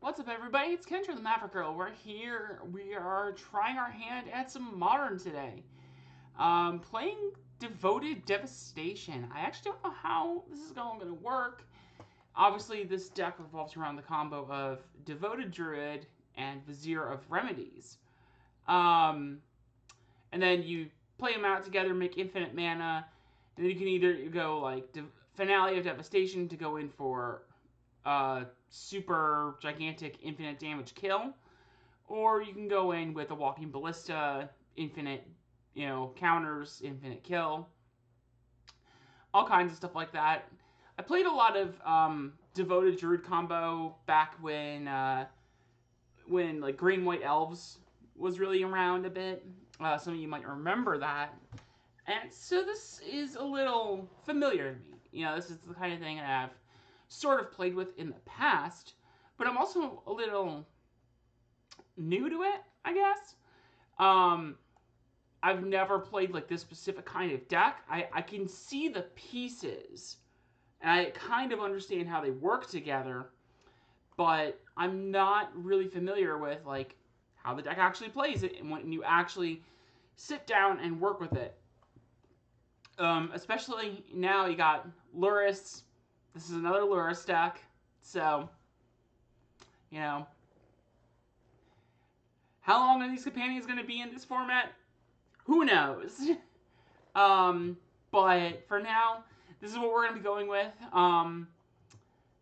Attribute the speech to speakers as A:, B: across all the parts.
A: What's up, everybody? It's Kendra the Maverick Girl. We're here. We are trying our hand at some Modern today. Playing Devoted Devastation. I actually don't know how this is going to work. Obviously, this deck revolves around the combo of Devoted Druid and Vizier of Remedies. And then you play them out together, make infinite mana, and then you can either go like Finale of Devastation to go in for super gigantic infinite damage kill, or you can go in with a Walking Ballista, infinite, counters, infinite kill, all kinds of stuff like that. I played a lot of Devoted Druid combo back when like Green White Elves was really around a bit. Some of you might remember that, and so this is a little familiar to me. This is the kind of thing that I've sort of played with in the past, but I'm also a little new to it, I guess. I've never played like this specific kind of deck. I can see the pieces, and I kind of understand how they work together, but I'm not really familiar with like how the deck actually plays it and when you actually sit down and work with it. Especially now you got Lurrus. This is another Lurrus deck, so, how long are these companions going to be in this format? Who knows? But for now, this is what we're going to be going with.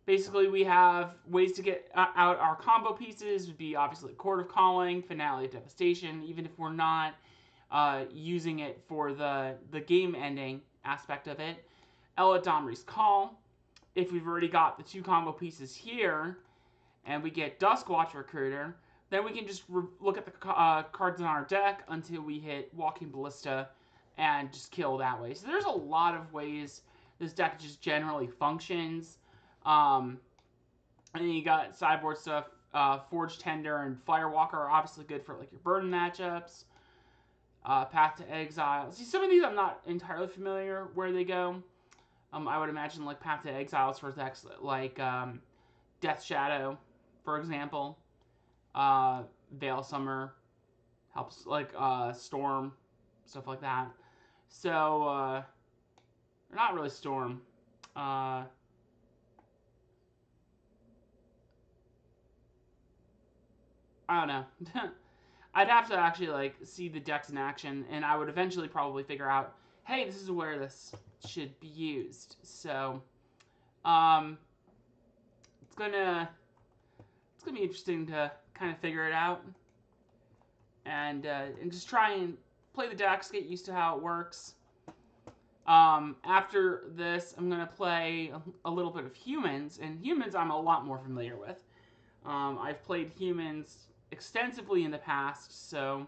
A: Basically, we have ways to get out our combo pieces. Would be obviously Chord of Calling, Finale of Devastation, even if we're not using it for the game-ending aspect of it. Eladamri's Call. If we've already got the two combo pieces here, and we get Duskwatch Recruiter, then we can just look at the cards in our deck until we hit Walking Ballista and just kill that way. So there's a lot of ways this deck just generally functions. And then you got sideboard stuff. Forge-Tender and Firewalker are obviously good for like your burden matchups. Path to Exile. See, some of these I'm not entirely familiar where they go. I would imagine like Path to Exile for decks like Death Shadow, for example. Veil Summer helps, like Storm, stuff like that. So, not really Storm. I don't know. I'd have to actually like see the decks in action, and I would eventually probably figure out, hey, this is where this should be used. So, it's gonna be interesting to kind of figure it out, and just try and play the decks, get used to how it works. After this, I'm gonna play a little bit of humans, and humans I'm a lot more familiar with. I've played humans extensively in the past, so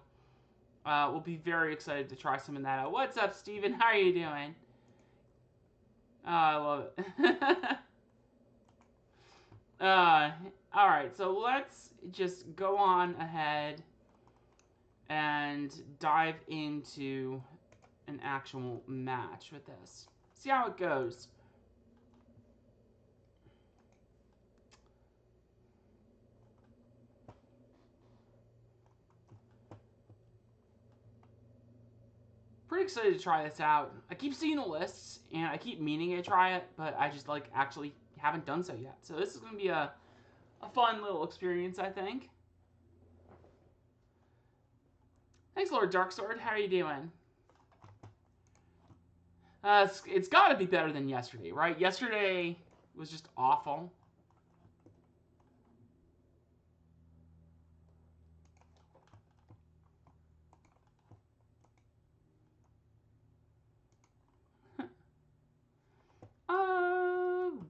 A: we'll be very excited to try some of that out. What's up, Steven? How are you doing? I love it. Alright, so let's just go on ahead and dive into an actual match with this. See how it goes. Pretty excited to try this out. I keep seeing the lists, and I keep meaning to try it, but I just, like, actually haven't done so yet. So this is going to be a fun little experience, I think. Thanks, Lord Darksword. How are you doing? It's got to be better than yesterday, right? Yesterday was just awful.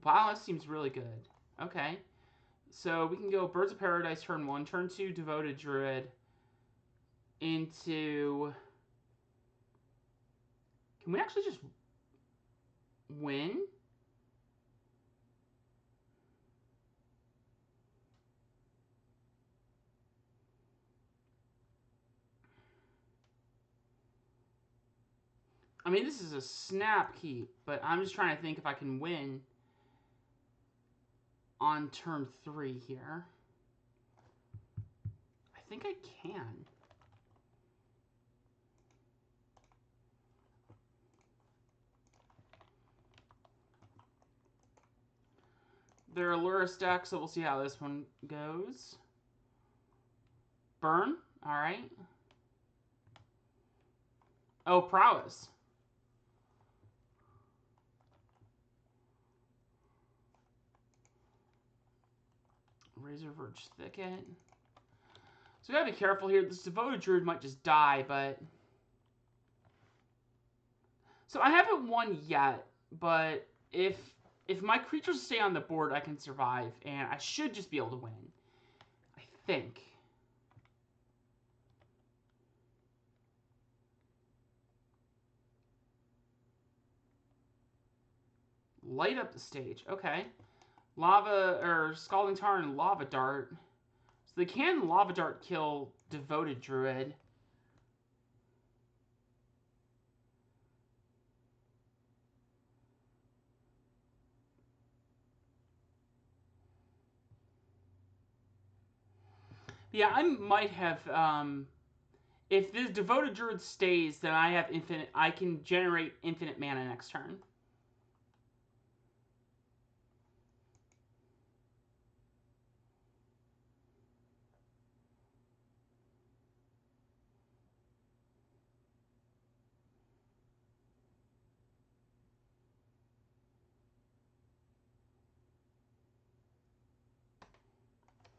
A: Wow, this seems really good. Okay. So we can go Birds of Paradise turn 1, turn 2 Devoted Druid into... Can we actually just win? I mean, this is a snap keep, but I'm just trying to think if I can win on turn 3 here. think I can. They're a Lurrus deck, so we'll see how this one goes. Burn. All right. Oh, Prowess. Razorverge Thicket. So we gotta be careful here. This Devoted Druid might just die, but... So I haven't won yet, but if my creatures stay on the board, I can survive, and I should just be able to win. I think. Light up the stage. Okay. Lava, or Scalding Tarn and Lava Dart. So they can Lava Dart kill Devoted Druid. Yeah, I might have, if this Devoted Druid stays, then I can generate infinite mana next turn.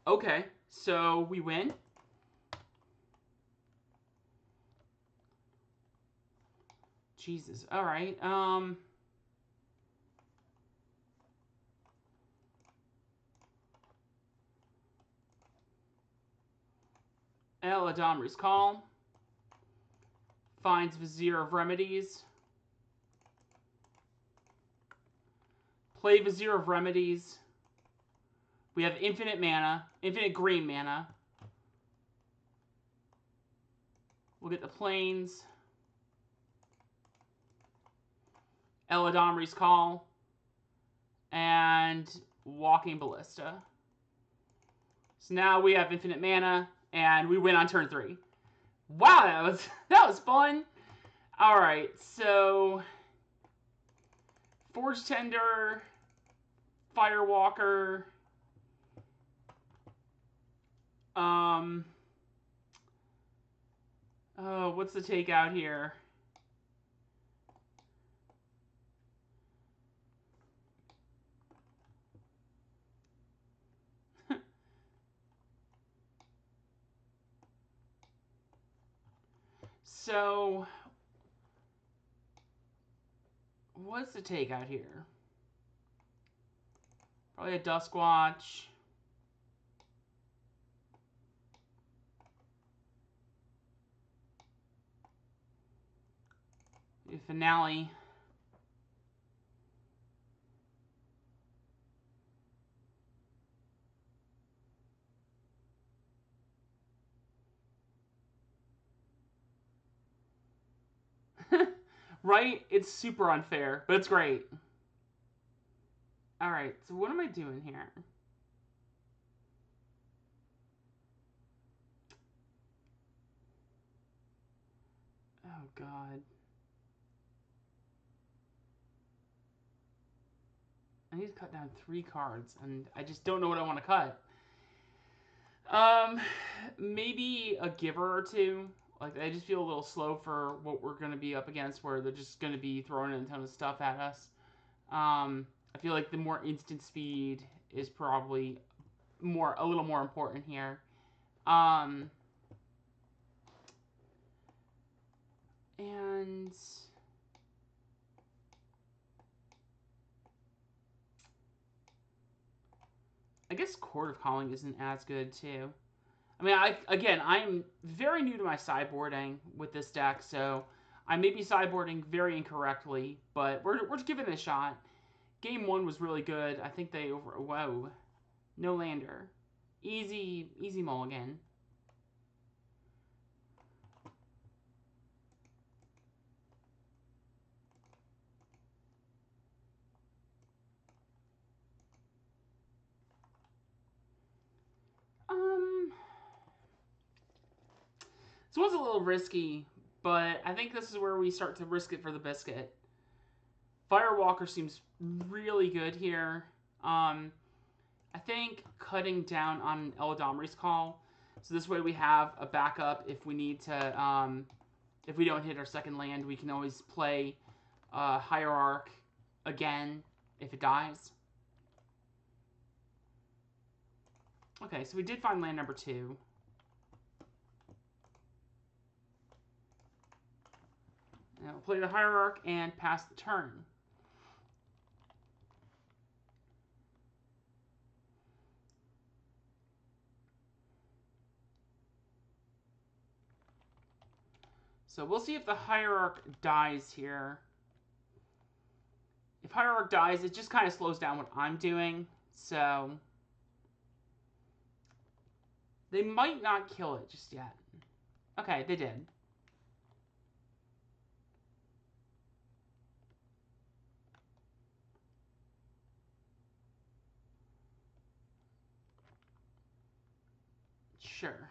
A: Okay, so we win. Jesus. All right. Eladamri's Call. Finds Vizier of Remedies. Play Vizier of Remedies. We have infinite mana, infinite green mana. We'll get the plains. Eladamri's Call. And Walking Ballista. So now we have infinite mana, and we win on turn 3. Wow, that was fun. All right, so Forge-Tender, Firewalker. Oh, what's the takeout here? So, what's the takeout here? Probably a Duskwatch. A Finale. Right? It's super unfair, but it's great. Alright, so what am I doing here? Oh, God. I need to cut down 3 cards, and I just don't know what I want to cut. Maybe a Giver or 2. Like, I just feel a little slow for what we're going to be up against, where they're just going to be throwing a ton of stuff at us. I feel like the more instant speed is probably a little more important here. And I guess Chord of Calling isn't as good too. I mean, I'm very new to my sideboarding with this deck, so I may be sideboarding very incorrectly, but we're just giving it a shot. Game 1 was really good. I think they whoa. No lander. Easy mulligan. This one's a little risky, but I think this is where we start to risk it for the biscuit. Firewalker seems really good here. I think cutting down on Eladamri's Call, so this way we have a backup if we need to, if we don't hit our second land, we can always play Hierarch again if it dies. Okay, so we did find land number 2. And we'll play the Hierarch and pass the turn. So we'll see if the Hierarch dies here. If Hierarch dies, it just kind of slows down what I'm doing. So they might not kill it just yet. Okay, they did. Sure.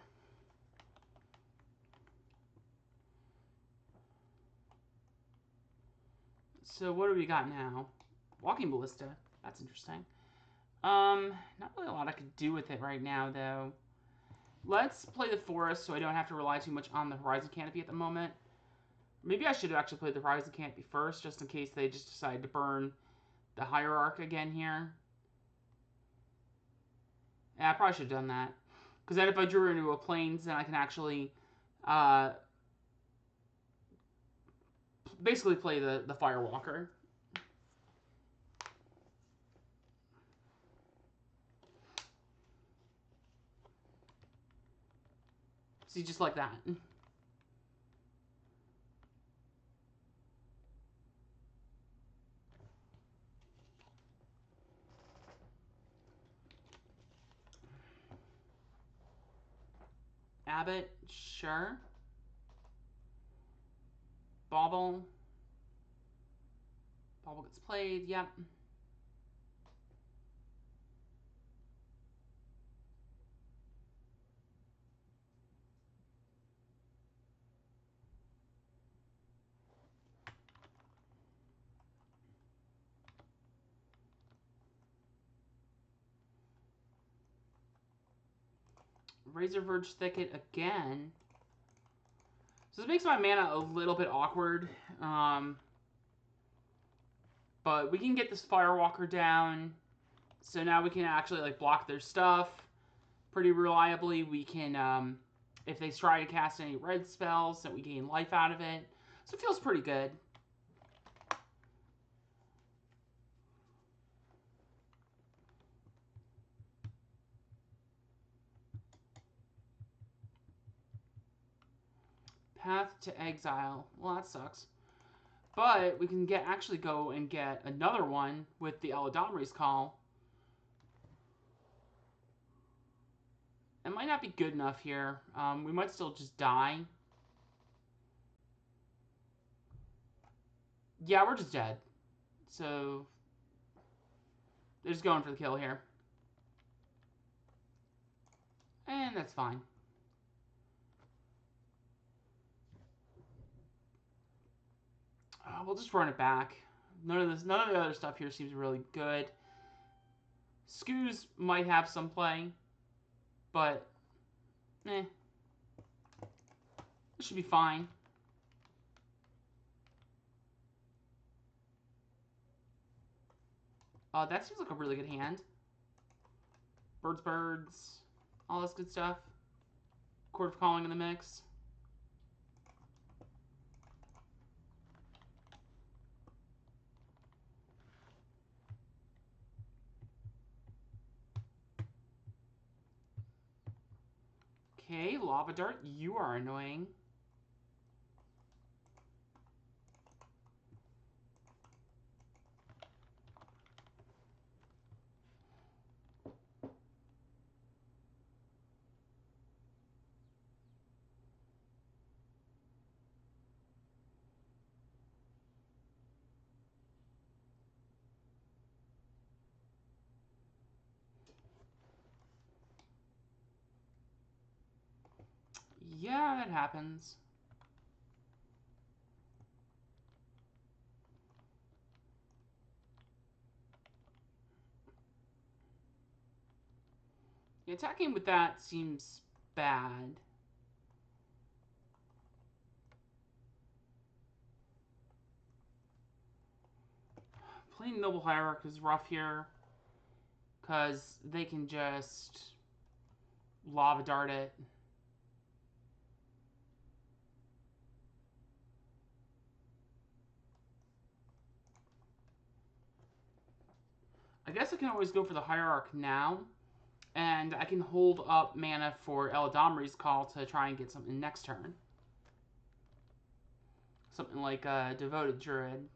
A: So what do we got now? Walking Ballista. That's interesting. Not really a lot I could do with it right now, though. Let's play the forest so I don't have to rely too much on the Horizon Canopy at the moment. Maybe I should actually play the Horizon Canopy first, just in case they just decide to burn the Hierarch again here. Yeah, I probably should have done that. Because then if I drew into a plains, then I can actually basically play the Firewalker. See, just like that. Abbott, sure. Bauble. Bauble gets played, yep. Razorverge Thicket again. So this makes my mana a little bit awkward. But we can get this Firewalker down. So now we can actually like block their stuff pretty reliably. We can, if they try to cast any red spells, that we gain life out of it. So it feels pretty good. Path to Exile. Well, that sucks. But we can actually go and get another one with the Eladamri's Call. It might not be good enough here. We might still just die. Yeah, we're just dead. So they're just going for the kill here. And that's fine. We'll just run it back. None of the other stuff here seems really good. Scooze might have some play, but it should be fine. That seems like a really good hand. Birds, all this good stuff. Chord of Calling in the mix. Okay, Lava Dart, you are annoying. Yeah, that happens. Yeah, attacking with that seems bad. Playing Noble Hierarch is rough here, because they can just lava dart it. I guess I can always go for the Hierarch now, and I can hold up mana for Eladamri's Call to try and get something next turn. Something like a Devoted Druid.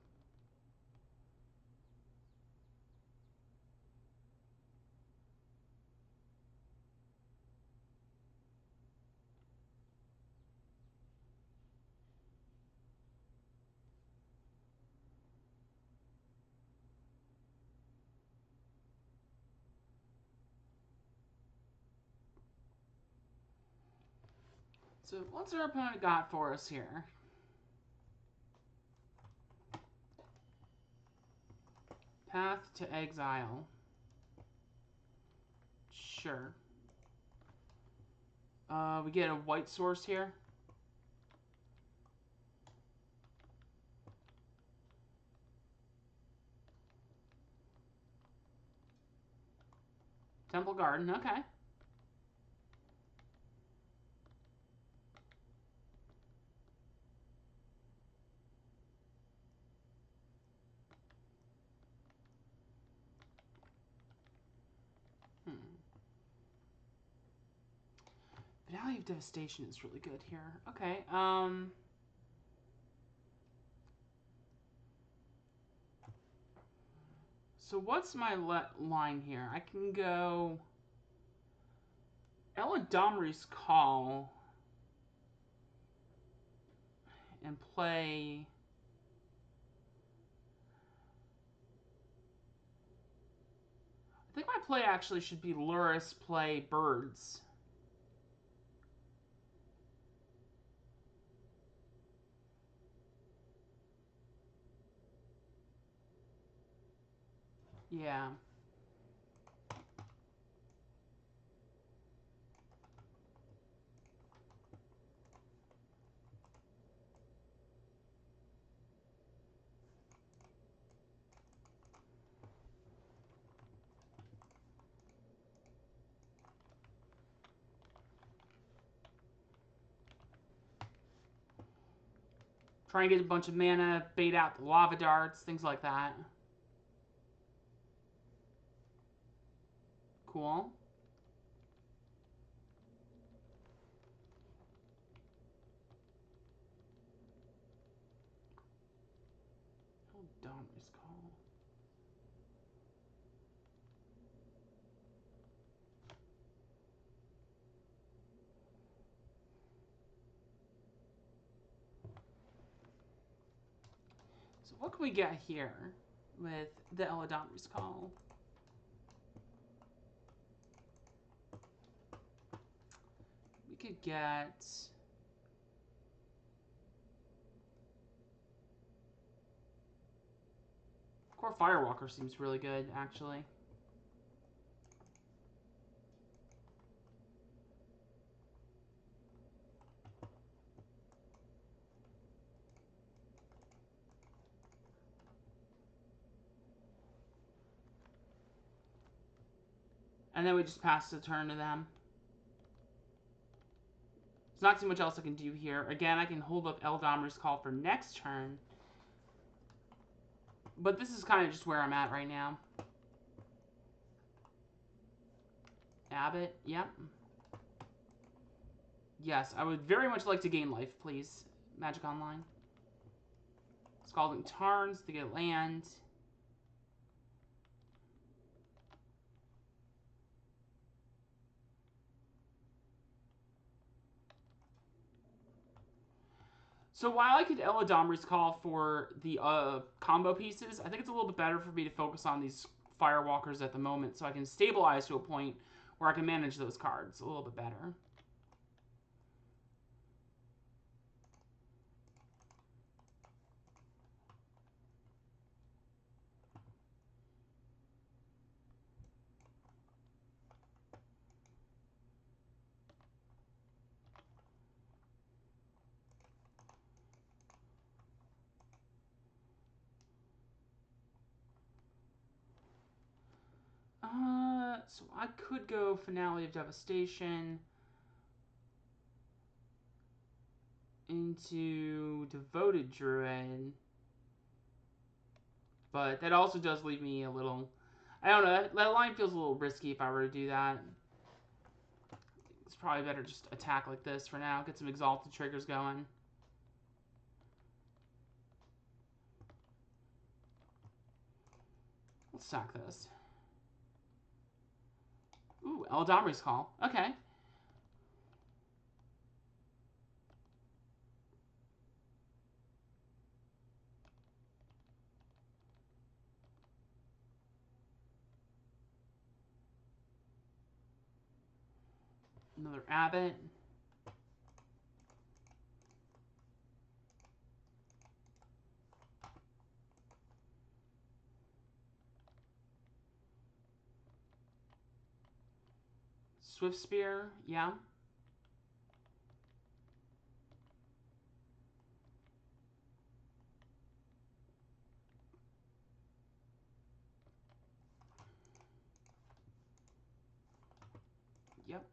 A: So what's our opponent got for us here? Path to Exile. Sure. We get a white source here. Temple Garden, okay. Finale of Devastation is really good here. Okay, so what's my line here? I can go Eladamri's Call and play... I think my play actually should be Lurrus play Birds. Yeah. Try and get a bunch of mana, bait out the lava darts, things like that. Cool. Eladamri's Call. So what can we get here with the Eladamri's Call? We could get... Kor Firewalker seems really good, actually. And then we just pass the turn to them. There's not too much else I can do here. Again, I can hold up Eladamri's Call for next turn. But this is kind of just where I'm at right now. Abbott, yep. Yes, I would very much like to gain life, please. Magic Online. Scalding Tarns to get land. So while I could Eladamri's Call for the combo pieces, I think it's a little bit better for me to focus on these Firewalkers at the moment so I can stabilize to a point where I can manage those cards a little bit better. So I could go Finale of Devastation into Devoted Druid. But that also does leave me a little... I don't know, that line feels a little risky if I were to do that. It's probably better just attack like this for now. Get some Exalted triggers going. Let's sack this. Ooh, Eladamri's Call. Okay. Another Abbot. Swift Spear, yeah. Yep.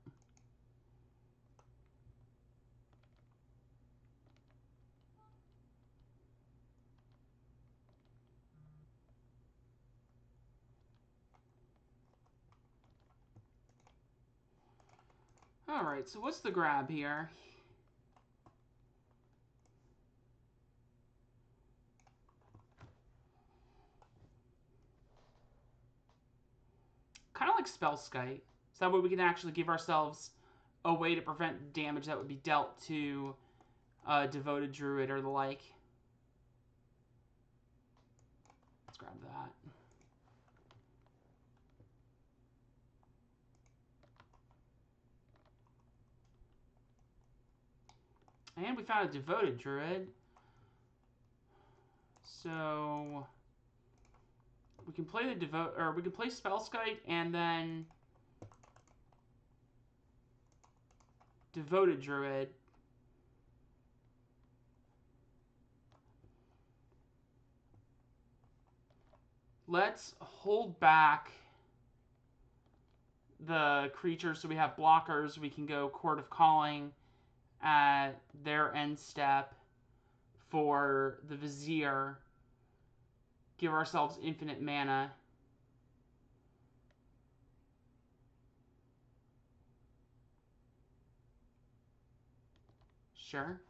A: Alright, so what's the grab here? Kind of like Spellskite. So that way we can actually give ourselves a way to prevent damage that would be dealt to Devoted Druid or the like. Let's grab that. And we found a Devoted Druid. So we can play the we can play Spellskite and then Devoted Druid. Let's hold back the creatures so we have blockers. We can go Chord of Calling at their end step for the Vizier. Give ourselves infinite mana. Sure.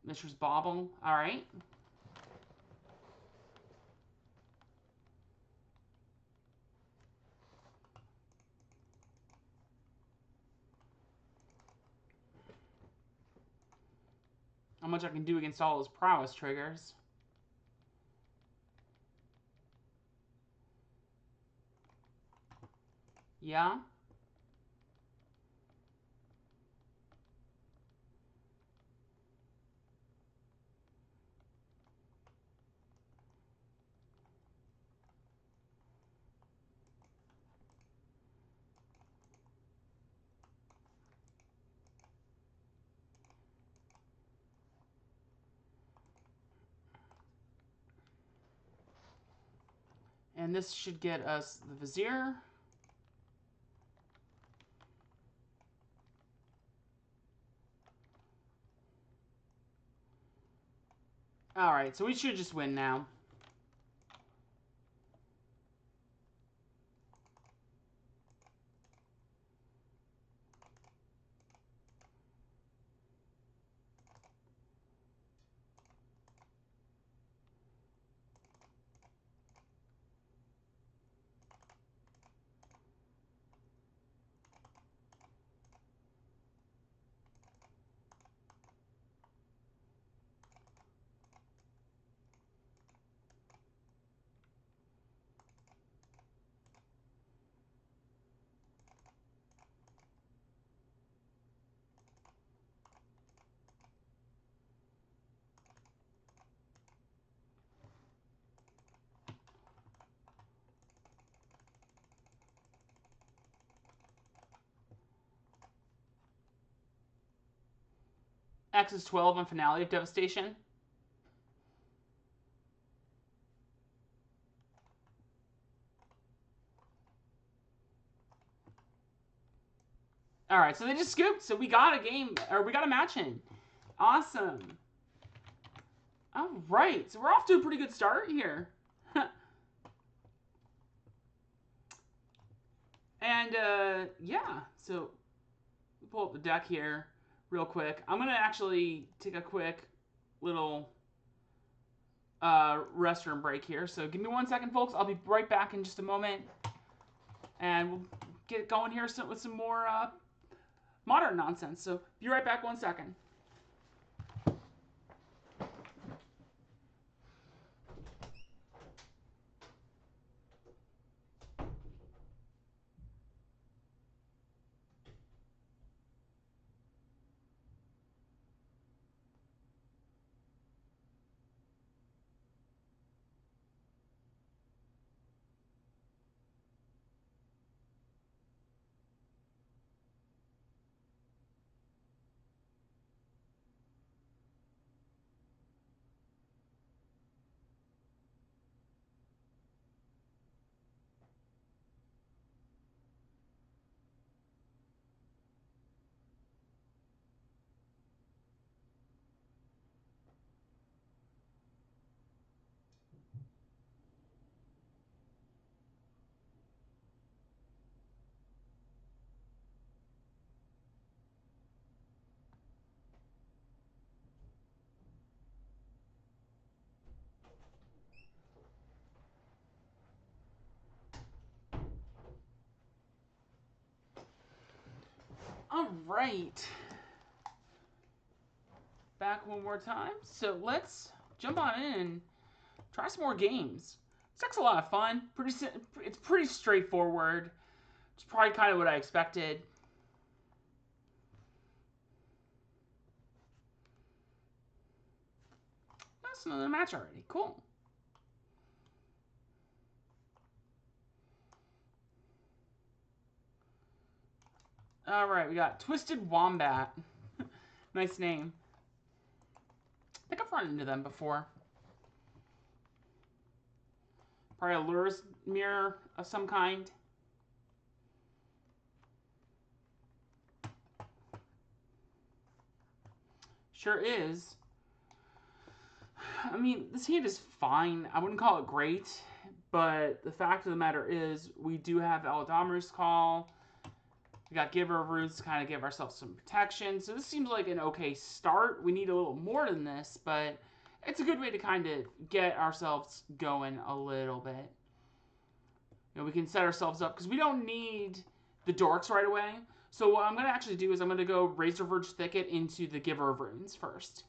A: Mishra's Bauble. Alright. How much I can do against all those prowess triggers. Yeah. And this should get us the Vizier. Alright, so we should just win now. X is 12 on Finale of Devastation. All right, so they just scooped. So we got a game, or we got a match in. Awesome. All right, so we're off to a pretty good start here. And yeah, so we pull up the deck here real quick. I'm gonna actually take a quick little restroom break here. So give me 1 second, folks. I'll be right back in just a moment, and we'll get going here with some more modern nonsense. So be right back 1 second. All right. Back one more time. So let's jump on in and try some more games. This deck's a lot of fun. It's pretty straightforward. It's probably kind of what I expected. That's another match already. Cool. All right, we got Twisted Wombat. Nice name. I think I've run into them before. Probably a Lurrus mirror of some kind. Sure is. I mean, this hand is fine. I wouldn't call it great, but the fact of the matter is we do have Eladamri's Call. We got Giver of Roots to kind of give ourselves some protection. So this seems like an okay start. We need a little more than this, but it's a good way to kind of get ourselves going a little bit. You know, we can set ourselves up because we don't need the dorks right away. So what I'm going to actually do is I'm going to go Razorverge Thicket into the Giver of Runes first.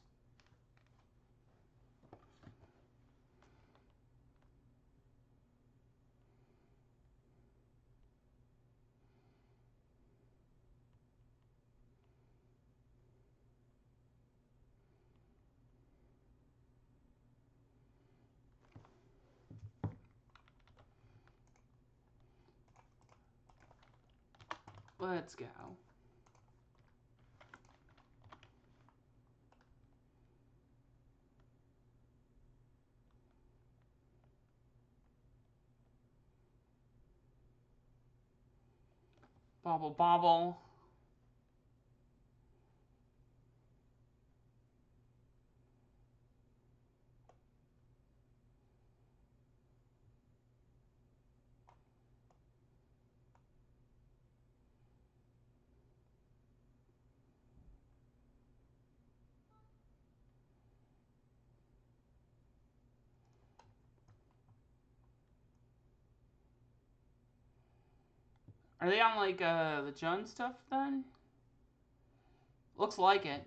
A: Let's go. Bobble, bobble. Are they on, like, the Jund stuff, then? Looks like it.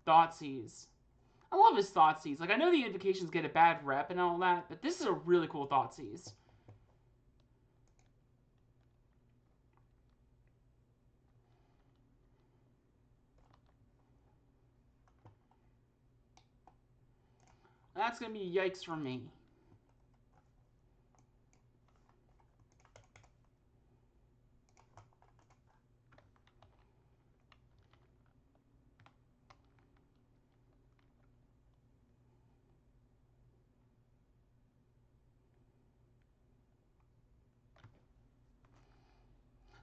A: Thoughtseize. I love his Thoughtseize. Like, I know the invocations get a bad rep and all that, but this is a really cool Thoughtseize. That's going to be yikes for me.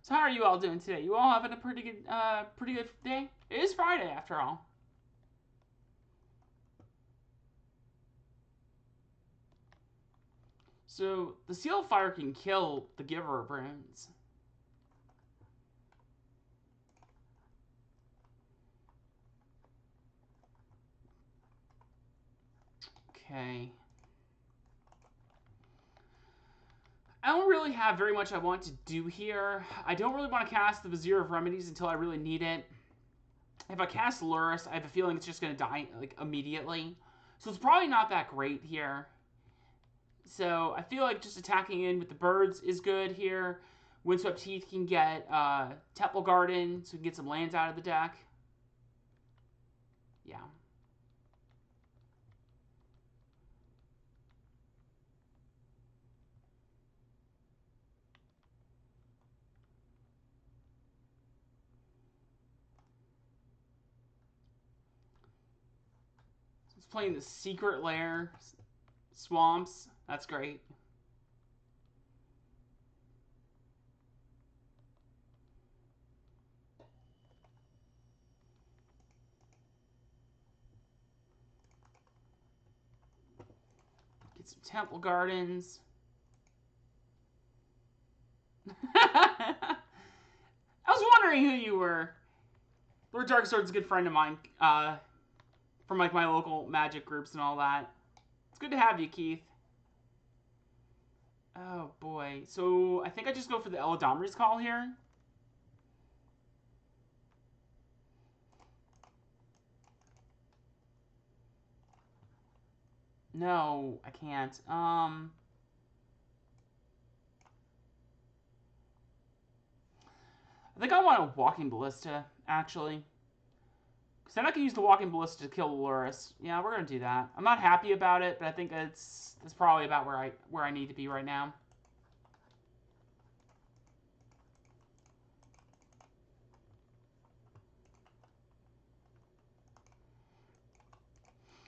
A: So how are you all doing today? You all having a pretty good day? It is Friday after all. So the Seal of Fire can kill the Giver of Runes. Okay. I don't really have very much I want to do here. I don't really want to cast the Vizier of Remedies until I really need it. If I cast Lurrus, I have a feeling it's just going to die like immediately. So it's probably not that great here. So I feel like just attacking in with the birds is good here. Windswept Heath can get Temple Garden, so we can get some lands out of the deck. Yeah. It's playing the Secret Lair, Swamps. That's great. Get some Temple Gardens. I was wondering who you were. Lord Darksword's a good friend of mine, from like my local magic groups and all that. It's good to have you, Keith. Oh boy. So I think I just go for the Eladamri's Call here. No, I can't. I think I want a Walking Ballista, actually. Because then I can use the Walking Ballista to kill the Lurrus. Yeah, we're going to do that. I'm not happy about it, but I think that's probably about where I need to be right now.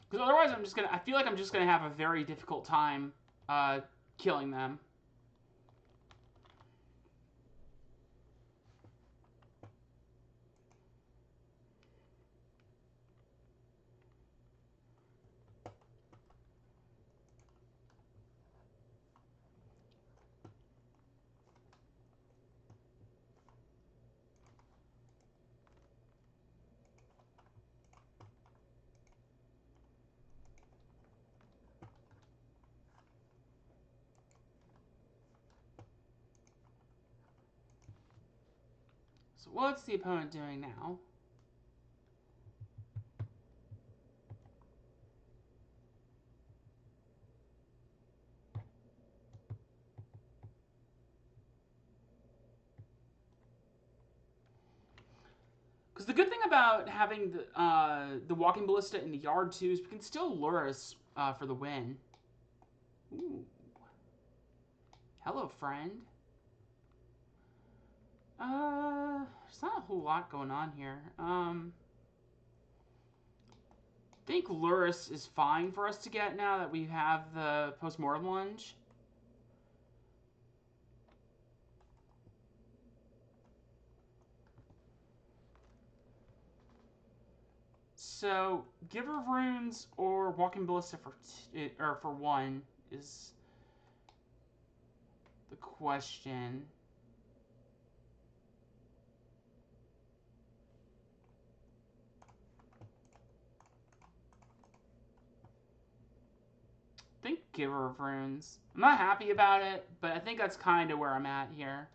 A: Because otherwise I feel like I'm just going to have a very difficult time killing them. So what's the opponent doing now? Because the good thing about having the Walking Ballista in the yard too is we can still Lurrus for the win. Ooh. Hello, friend. There's not a whole lot going on here. I think Lurrus is fine for us to get now that we have the Postmortem Lunge. So, Giver of Runes or Walking Ballista for one is the question. I think Giver of Runes. I'm not happy about it, but I think that's kind of where I'm at here.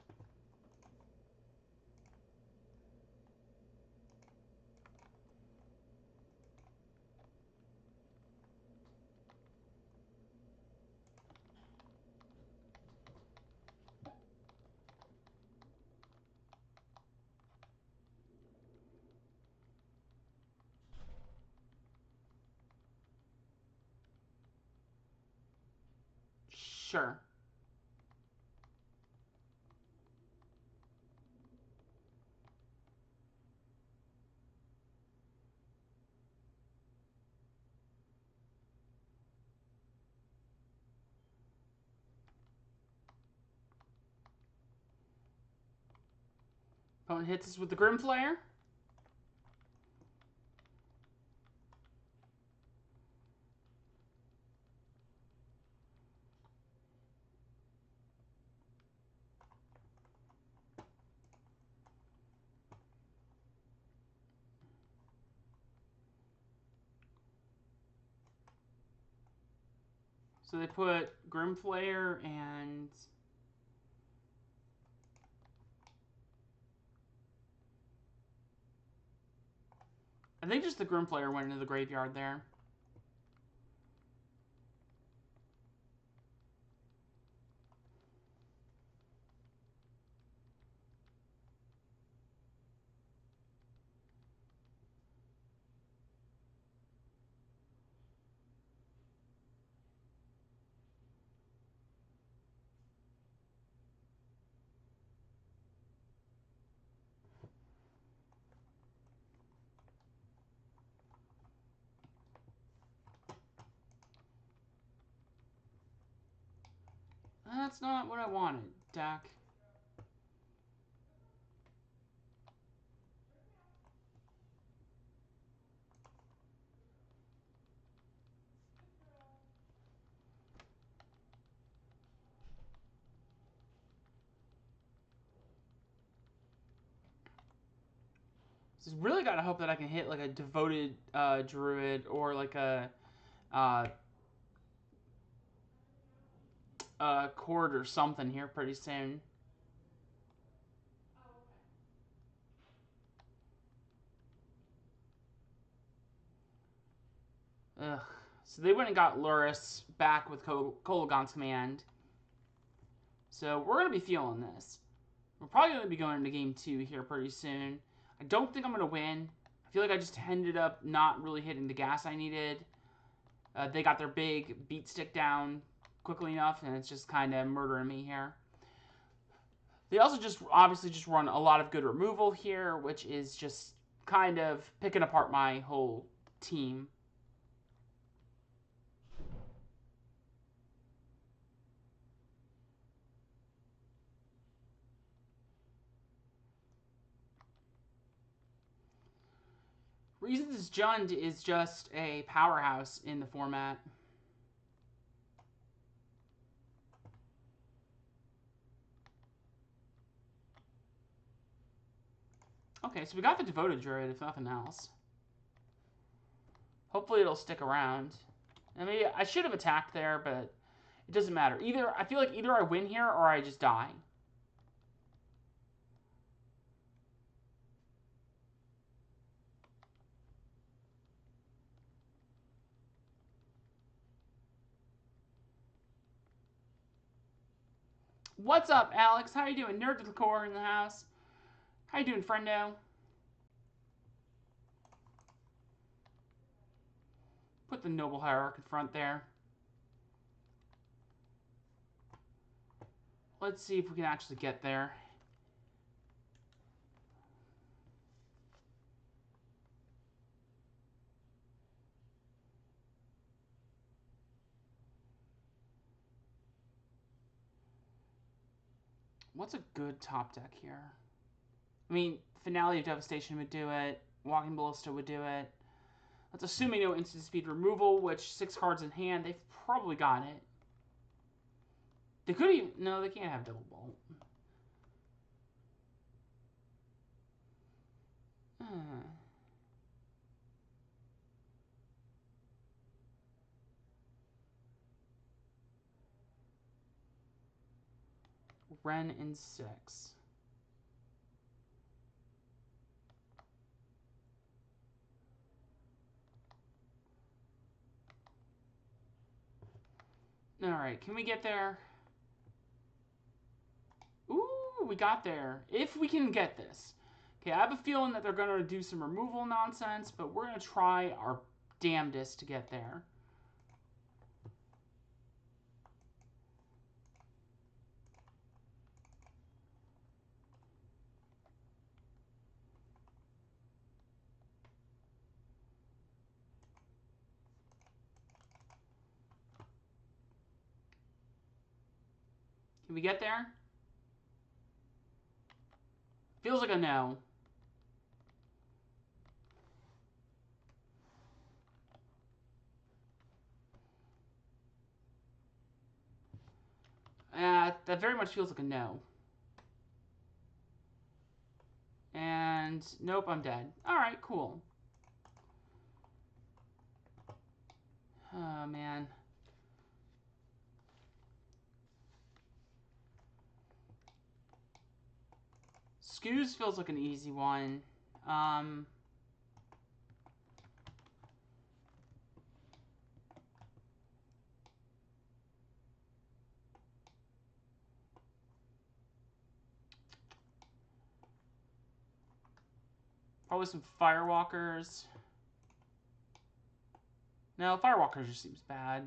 A: Sure. Opponent hits us with the Grimflayer. So they put Grimflayer and... I think just the Grimflayer went into the graveyard there. That's not what I wanted, Dak. So really gotta hope that I can hit like a Devoted Druid or like a Chord or something here pretty soon. Ugh. So they went and got Lurrus back with Kolaghan's command. So we're going to be feeling this. We're probably going to be going into game 2 here pretty soon. I don't think I'm going to win. I feel like I just ended up not really hitting the gas I needed. They got their big beat stick down quickly enough, and it's just kind of murdering me here. They also just obviously just run a lot of good removal here, which is just kind of picking apart my whole team. Reasons Jund is just a powerhouse in the format. Okay, so we got the Devoted Druid, if nothing else. Hopefully it'll stick around. I mean, I should have attacked there, but it doesn't matter. I feel like either I win here or I just die. What's up, Alex? How you doing? Nerd to the core in the house. How you doing, friendo? Put the Noble Hierarch in front there. Let's see if we can actually get there. What's a good top deck here? I mean, Finale of Devastation would do it. Walking Ballista would do it. That's assuming no instant speed removal, which 6 cards in hand, they've probably got it. They could even... No, they can't have Double Bolt. Ren in 6. Alright, can we get there? Ooh, we got there. If we can get this. Okay, I have a feeling that they're going to do some removal nonsense, but we're going to try our damnedest to get there. Can we get there? Feels like a no. That very much feels like a no. And nope, I'm dead. Alright, cool. Oh, man. Scooze feels like an easy one. Probably some Firewalkers. No, Firewalkers just seems bad.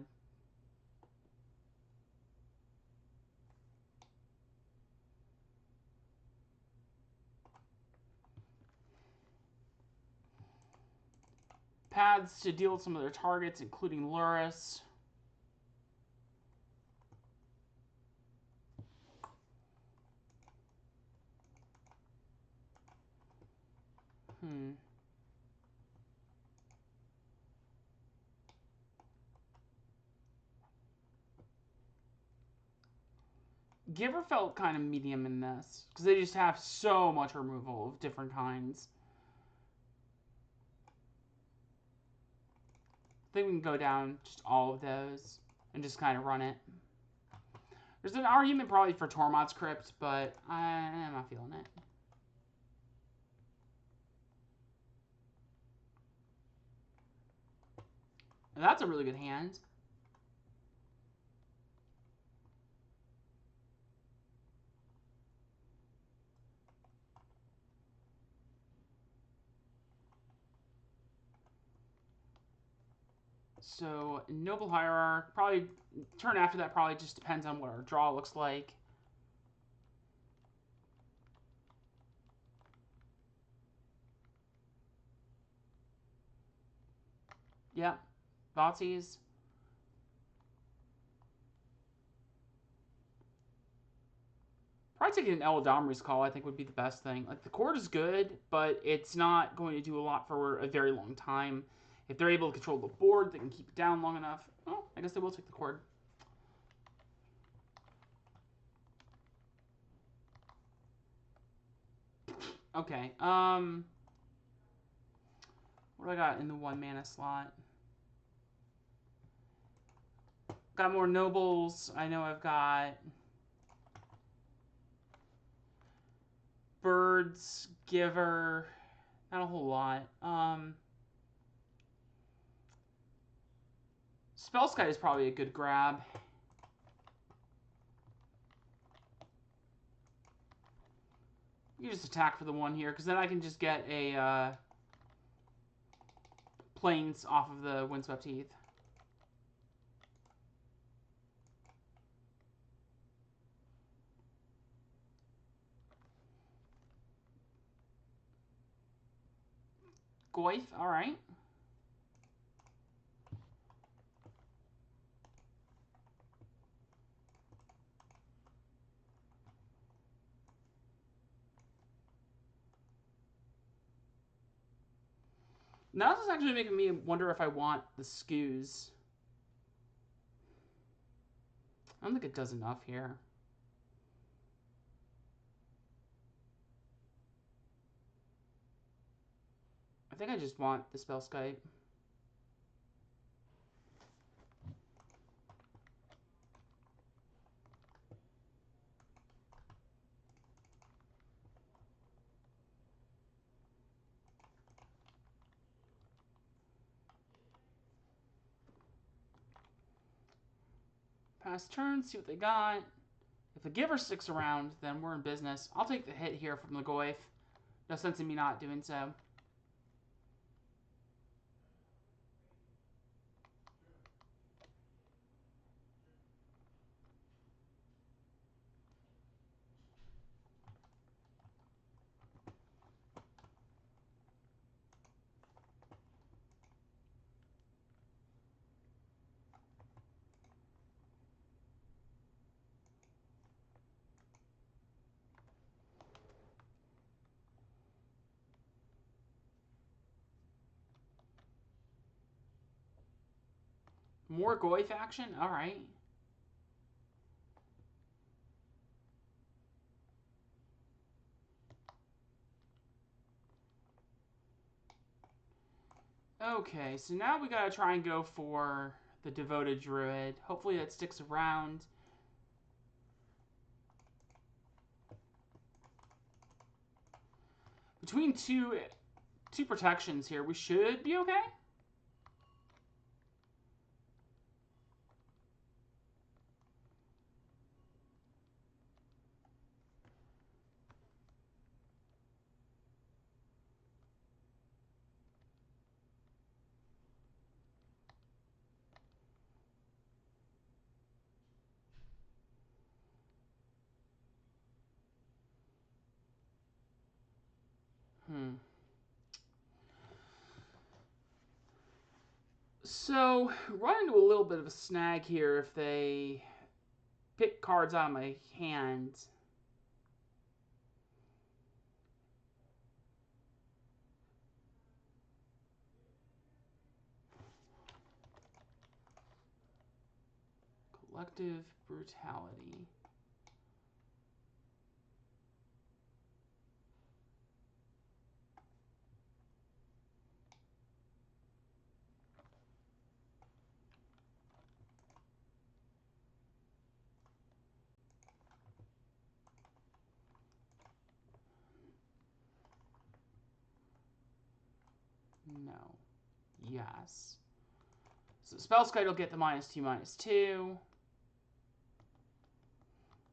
A: Paths to deal with some of their targets, including Lurrus. Giver felt kind of medium in this, because they just have so much removal of different kinds. I think we can go down just all of those and just kind of run it. There's an argument probably for Tormod's Crypt, but I'm not feeling it. And that's a really good hand. So, Noble Hierarch, probably, turn after that probably just depends on what our draw looks like. Yep. Thoughtseize. Probably taking an Eladamri's Call, I think, would be the best thing. Like, the Chord is good, but it's not going to do a lot for a very long time. If they're able to control the board, they can keep it down long enough. Oh, I guess they will take the Chord. Okay, what do I got in the 1 mana slot? Got more Nobles. I know I've got Birds, Giver, not a whole lot. Spellskite is probably a good grab. You just attack for the 1 here, because then I can just get a Plains off of the Windswept Heath. Goyf, alright. Now this is actually making me wonder if I want the Scooze. I don't think it does enough here. I think I just want the Spellskite. Pass turn, see what they got. If the Giver sticks around, then we're in business. I'll take the hit here from the Goyf. No sense in me not doing so. More Goyf action? Alright. Okay, so now we gotta try and go for the Devoted Druid. Hopefully that sticks around. Between two protections here, we should be okay. So, run into a little bit of a snag here if they pick cards out of my hand. Collective Brutality. No. Yes. So Spellskite will get the -2/-2.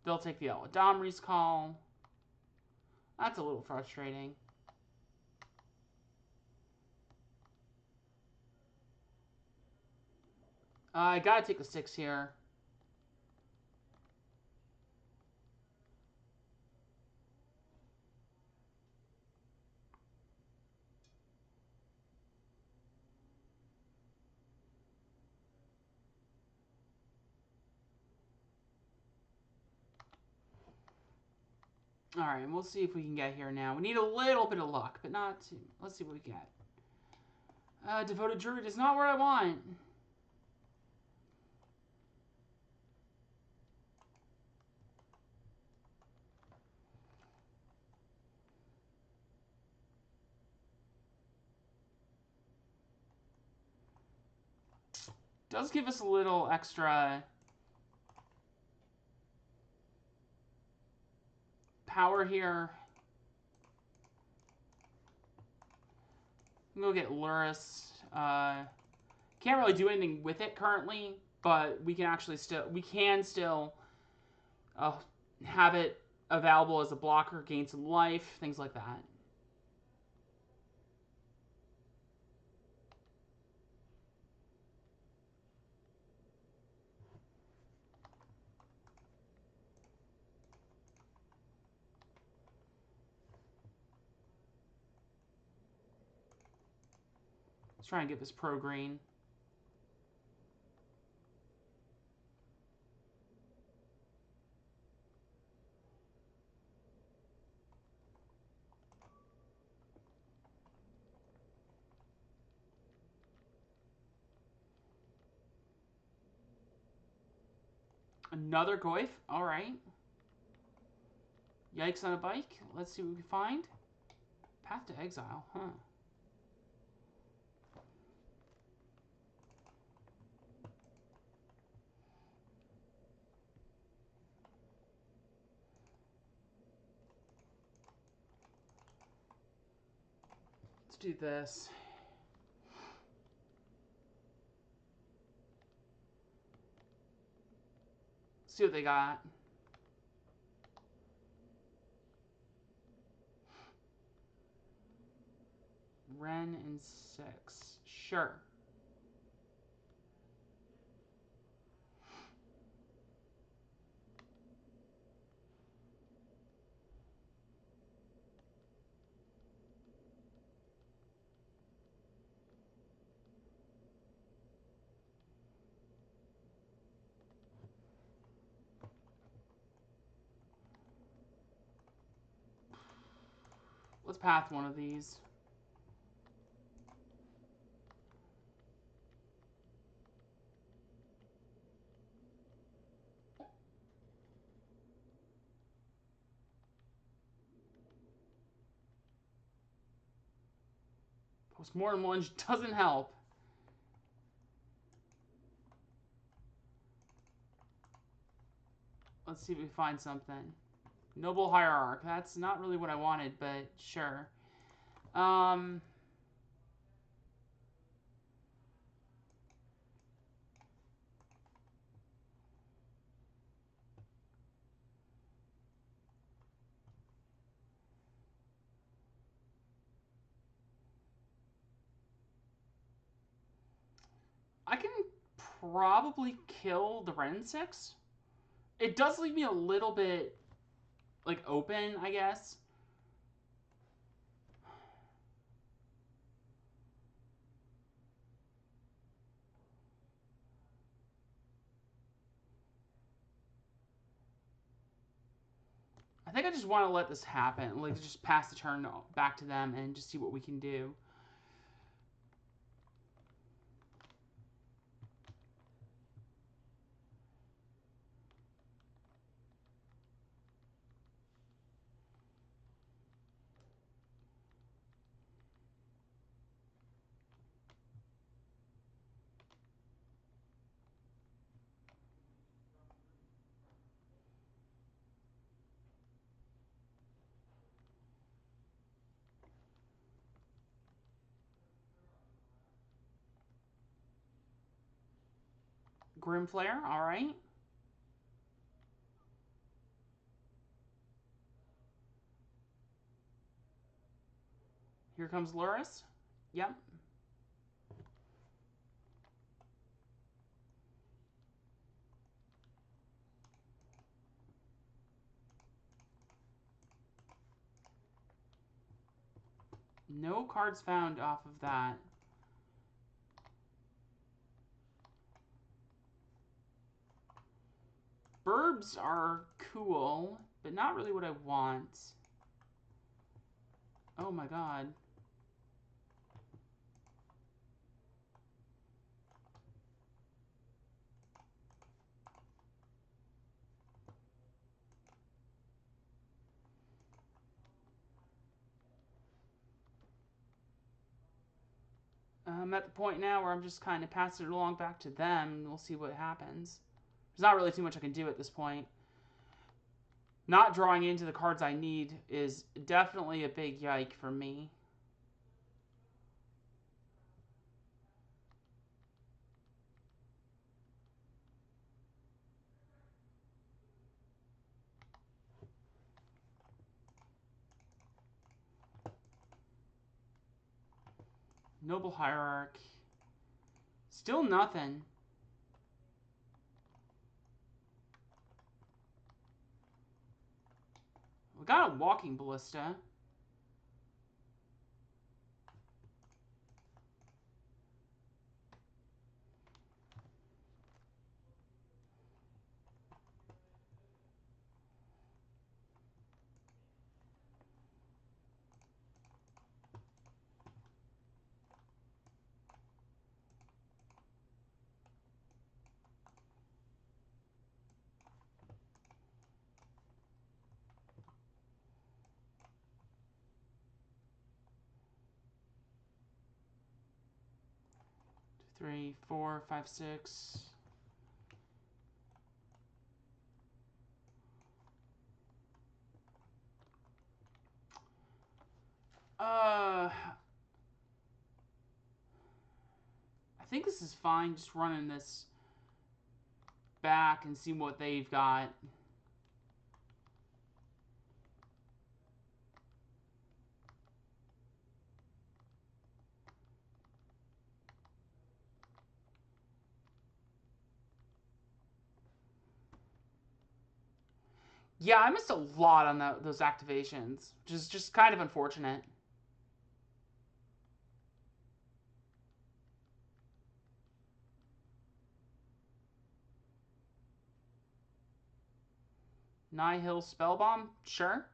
A: They'll take the Eladamri's call. That's a little frustrating. I gotta take the 6 here. Alright, and we'll see if we can get here now. We need a little bit of luck, but not too. Let's see what we get. Devoted Druid is not what I want. Does give us a little extra power here. I'm gonna go get Lurrus. Can't really do anything with it currently, but we can actually still have it available as a blocker, gain some life, things like that. Let's try and get this pro green. Another Goyf. All right. Yikes on a bike. Let's see what we can find. Path to Exile, huh? Let's do this. See what they got. Ren and 6. Sure. Let's path one of these. Postmortem Lunge doesn't help. Let's see if we find something. Noble Hierarch. That's not really what I wanted, but sure. I can probably kill the Ren 6. It does leave me a little bit, like, open, I guess. I think I just want to let this happen. Like, just pass the turn back to them and just see what we can do. Grimflare, alright. Here comes Lurrus. Yep. No cards found off of that. Burbs are cool, but not really what I want. Oh my god. I'm at the point now where I'm just kind of passing it along back to them, and we'll see what happens. There's not really too much I can do at this point. Not drawing into the cards I need is definitely a big yike for me. Noble Hierarch. Still nothing. We got a Walking Ballista. Three, four, five, six. I think this is fine, just running this back and see what they've got. Yeah, I missed a lot on those activations, which is just kind of unfortunate. Nihil Spellbomb? Sure.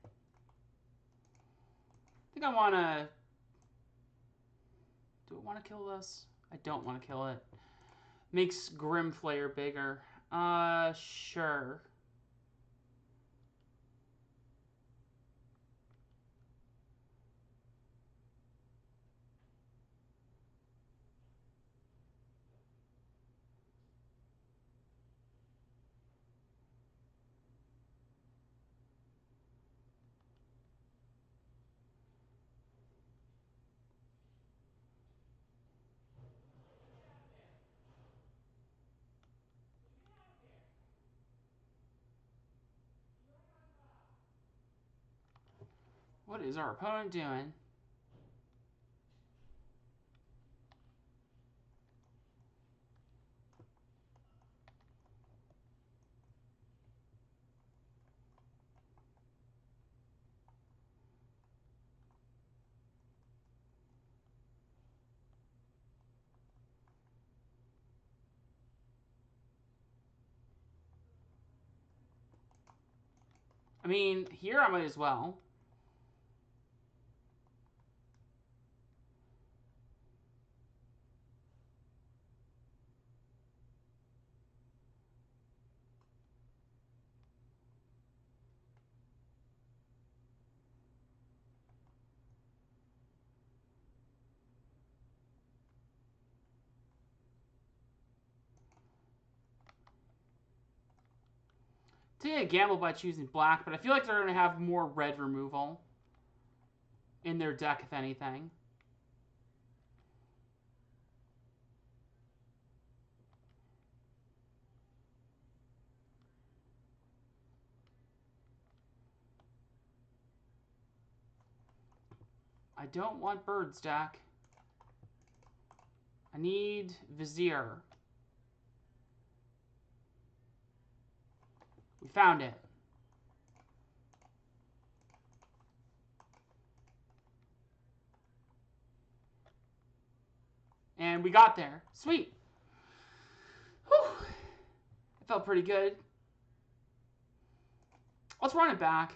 A: I think I want to... Do I want to kill this? I don't want to kill it. Makes Grimflare bigger. Sure. What is our opponent doing? I mean, here I might as well. Take a gamble by choosing black, but I feel like they're going to have more red removal in their deck, if anything. I don't want bird stack. I need Vizier. We found it. And we got there. Sweet. Whew. It felt pretty good. Let's run it back.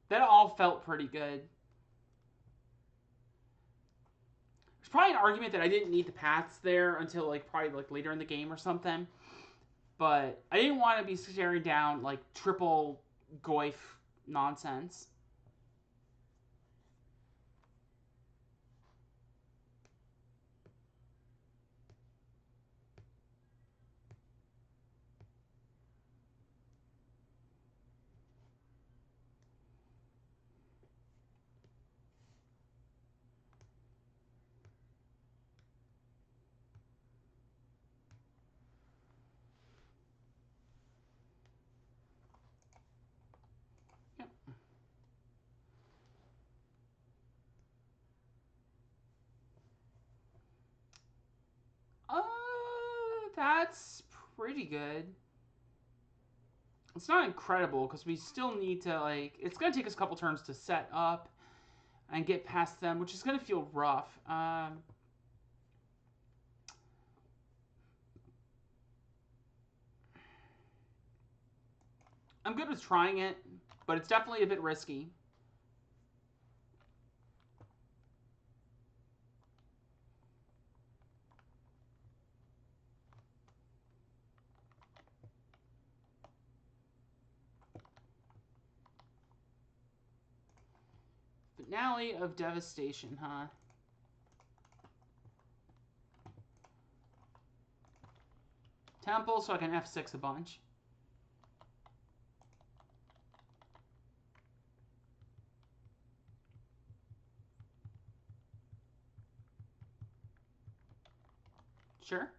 A: That all felt pretty good. There's probably an argument that I didn't need the paths there until probably later in the game or something. But I didn't want to be staring down triple goif nonsense. That's pretty good. It's not incredible because we still need to it's gonna take us a couple turns to set up and get past them, which is gonna feel rough. I'm good with trying it, but it's definitely a bit risky. Finale of Devastation, huh? Temple, so I can F6 a bunch. Sure.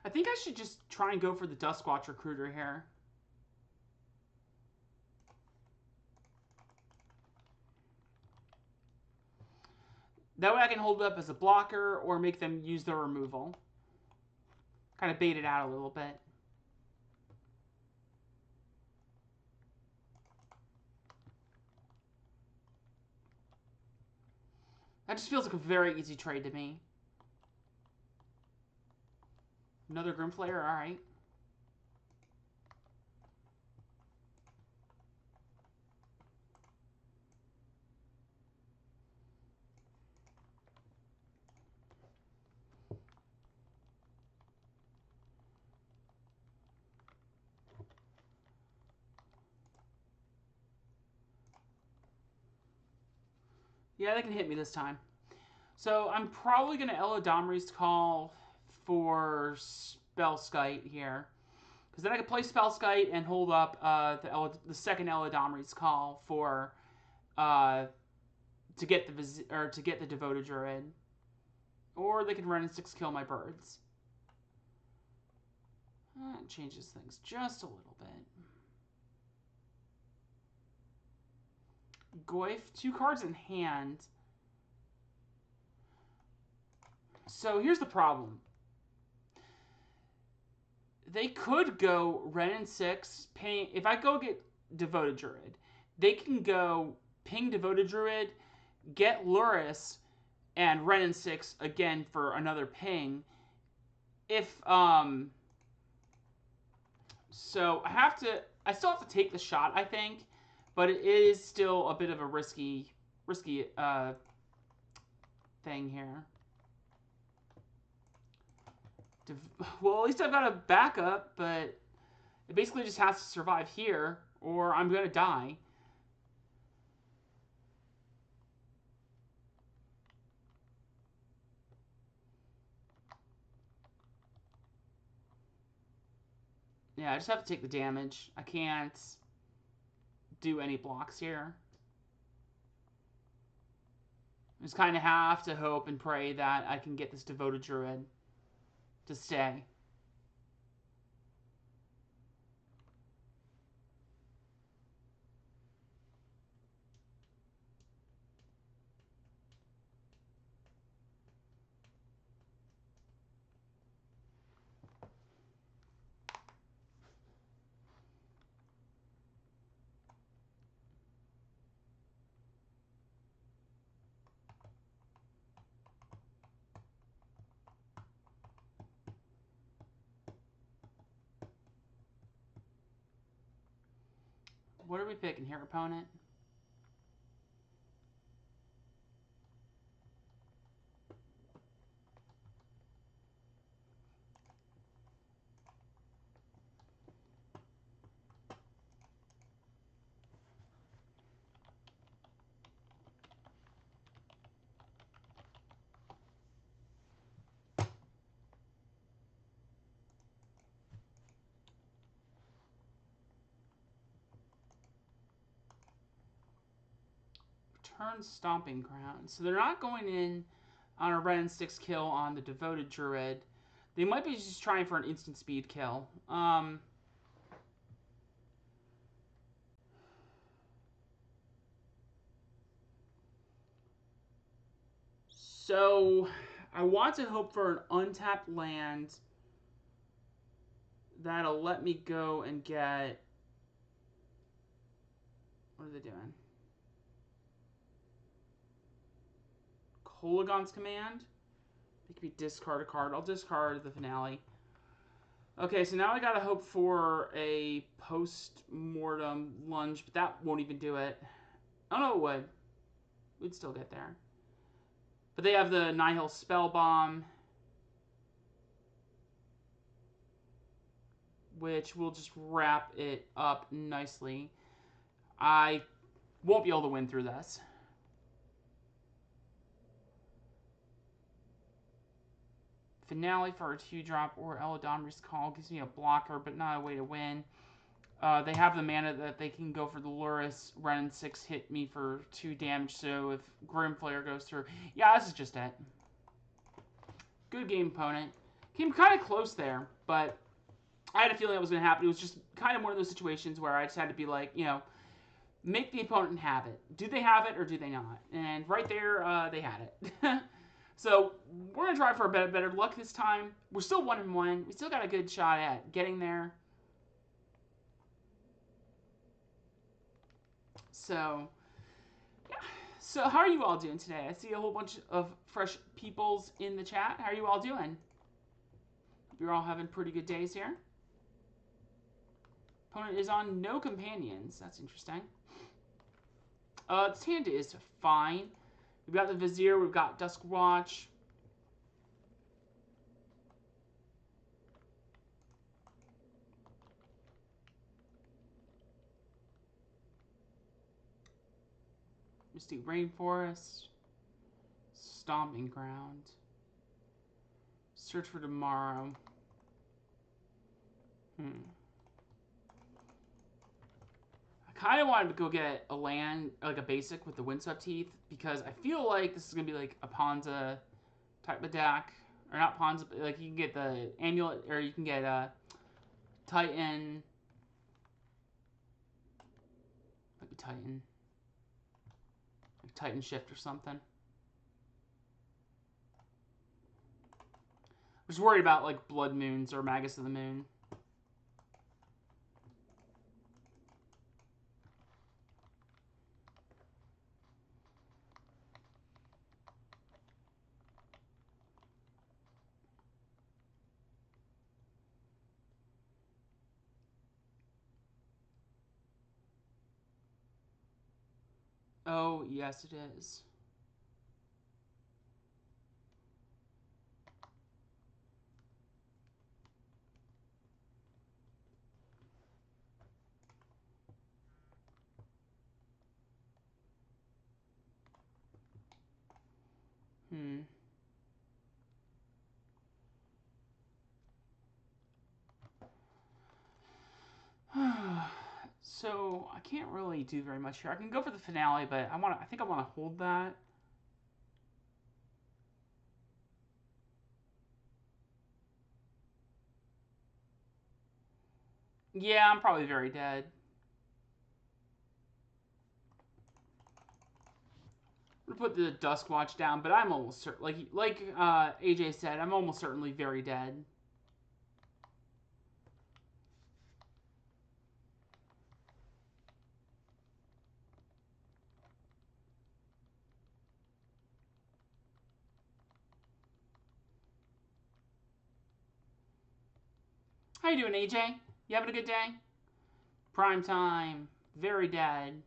A: I think I should just try and go for the Duskwatch Recruiter here. That way I can hold it up as a blocker or make them use their removal. Kind of bait it out a little bit. That just feels like a very easy trade to me. Another Grimflayer, alright. Yeah, they can hit me this time. So I'm probably going to Eladamri's Call for Spellskite here. Because then I can play Spellskite and hold up the second Eladamri's Call for to get the Devoted Druid. Or they can run and 6 kill my birds. That changes things just a little bit. Goyf, 2 cards in hand. So here's the problem. They could go Ren and 6, ping. If I go get Devoted Druid, they can go ping Devoted Druid, get Lurrus, and Ren and 6 again for another ping. So I still have to take the shot, I think, but it is still a bit of a risky thing here. Well, at least I've got a backup, but it basically just has to survive here, or I'm going to die. Yeah, I just have to take the damage. I can't do any blocks here. I just kind of have to hope and pray that I can get this Devoted Druid to stay. What are we picking here, opponent? Return Stomping Ground. So they're not going in on a Ren 6 kill on the Devoted Druid. They might be just trying for an instant speed kill. So I want to hope for an untapped land that'll let me go and get... What are they doing? Kolaghan's Command? It could be discard a card. I'll discard the Finale. Okay, so now I gotta hope for a Postmortem Lunge, but that won't even do it. Oh no, it would. We'd still get there. But they have the Nihil Spell Bomb, which will just wrap it up nicely. I won't be able to win through this. Finale for a 2-drop or Eladamri's Call gives me a blocker, but not a way to win. They have the mana that they can go for the Lurrus. Ren 6 hit me for 2 damage, so if Grimflayer goes through... Yeah, this is just it. Good game, opponent. Came kind of close there, but I had a feeling that was going to happen. It was just kind of one of those situations where I just had to be like, you know, make the opponent have it. Do they have it or do they not? And right there, they had it. So we're going to try for a better luck this time. We're still 1-1. We still got a good shot at getting there. So, yeah. So how are you all doing today? I see a whole bunch of fresh peoples in the chat. How are you all doing? Hope you're all having pretty good days here. Opponent is on no companions. That's interesting. This hand is fine. We've got the Vizier. We've got Duskwatch. Mystic Rainforest. Stomping Ground. Search for Tomorrow. I kind of wanted to go get a land, like a basic with the Windswept Heath, because I feel like this is going to be like a Ponza type of deck. Or not Ponza, but like you can get the Amulet, or you can get a Titan. Might be Titan. Like Titan Shift or something. I'm just worried about like Blood Moons or Magus of the Moon. Oh, yes it is. So I can't really do very much here. I can go for the finale, but I think I want to hold that. Yeah, I'm probably very dead. I'm gonna put the Duskwatch down, but I'm almost certain, like AJ said, I'm almost certainly very dead. How you doing, AJ? You having a good day? Prime time. Very dead.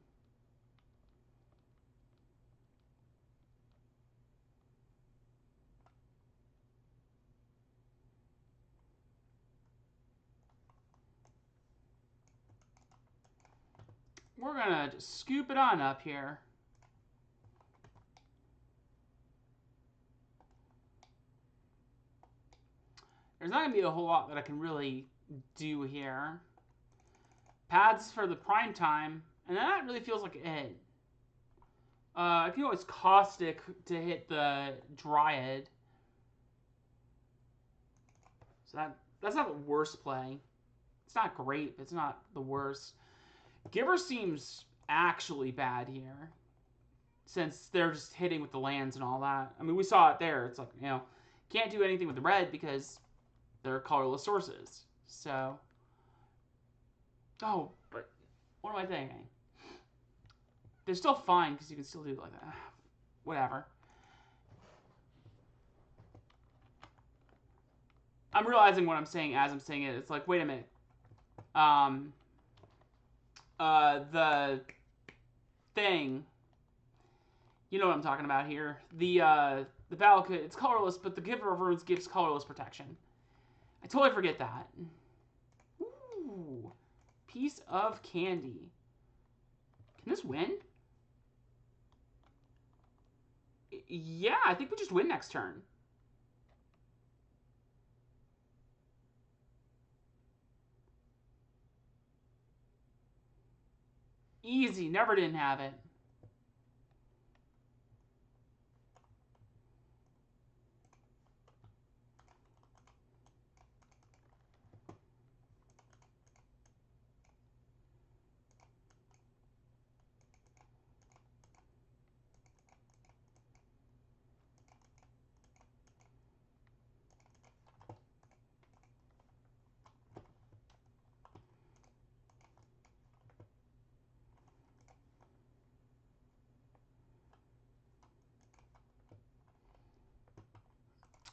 A: We're gonna just scoop it on up here. There's not gonna be a whole lot that I can really do here. Pads for the prime time, and that really feels like it. I can always Caustic to hit the Dryad. So that's not the worst play. It's not great, but it's not the worst. Giver seems actually bad here, since they're just hitting with the lands and all that. I mean, we saw it there. It's like, you know, can't do anything with the red because they're colorless sources. So, oh, but what am I thinking? They're still fine because you can still do like that. Whatever. I'm realizing what I'm saying as I'm saying it. It's like, wait a minute. The thing. You know what I'm talking about here. The battle kit, it's colorless, but the Giver of Runes gives colorless protection. I totally forget that. Ooh. Piece of candy. Can this win? Yeah, I think we just win next turn. Easy, never didn't have it.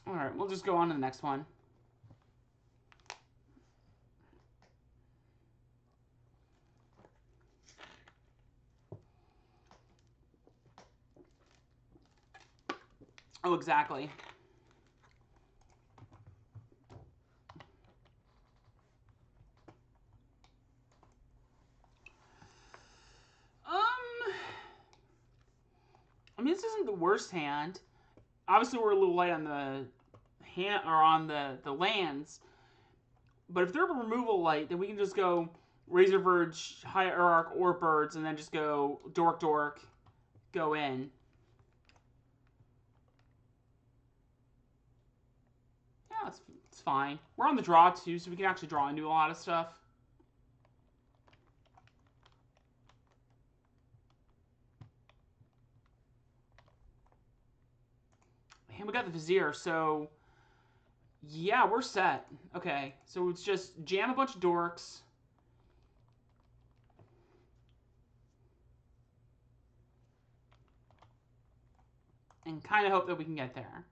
A: Alright, we'll just go on to the next one. Oh, exactly. mean, this isn't the worst hand. Obviously, we're a little light on the hand or on the lands. But if they're removal light, then we can just go Razorverge, Hierarch, or Birds, and then just go Dork, go in. Yeah, it's fine. We're on the draw, too, so we can actually draw into a lot of stuff. And we got the Vizier, so... yeah, we're set. Okay, so it's just jam a bunch of dorks. And kind of hope that we can get there.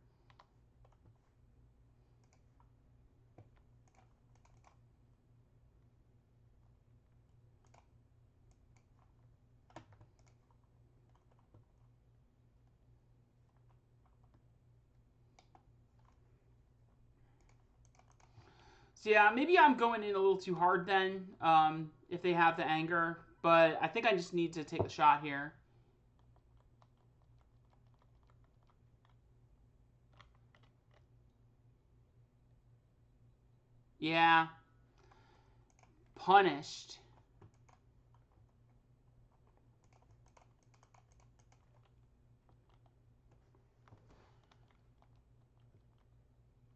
A: So yeah, maybe I'm going in a little too hard then, if they have the anger. But I think I just need to take a shot here. Yeah. Punished.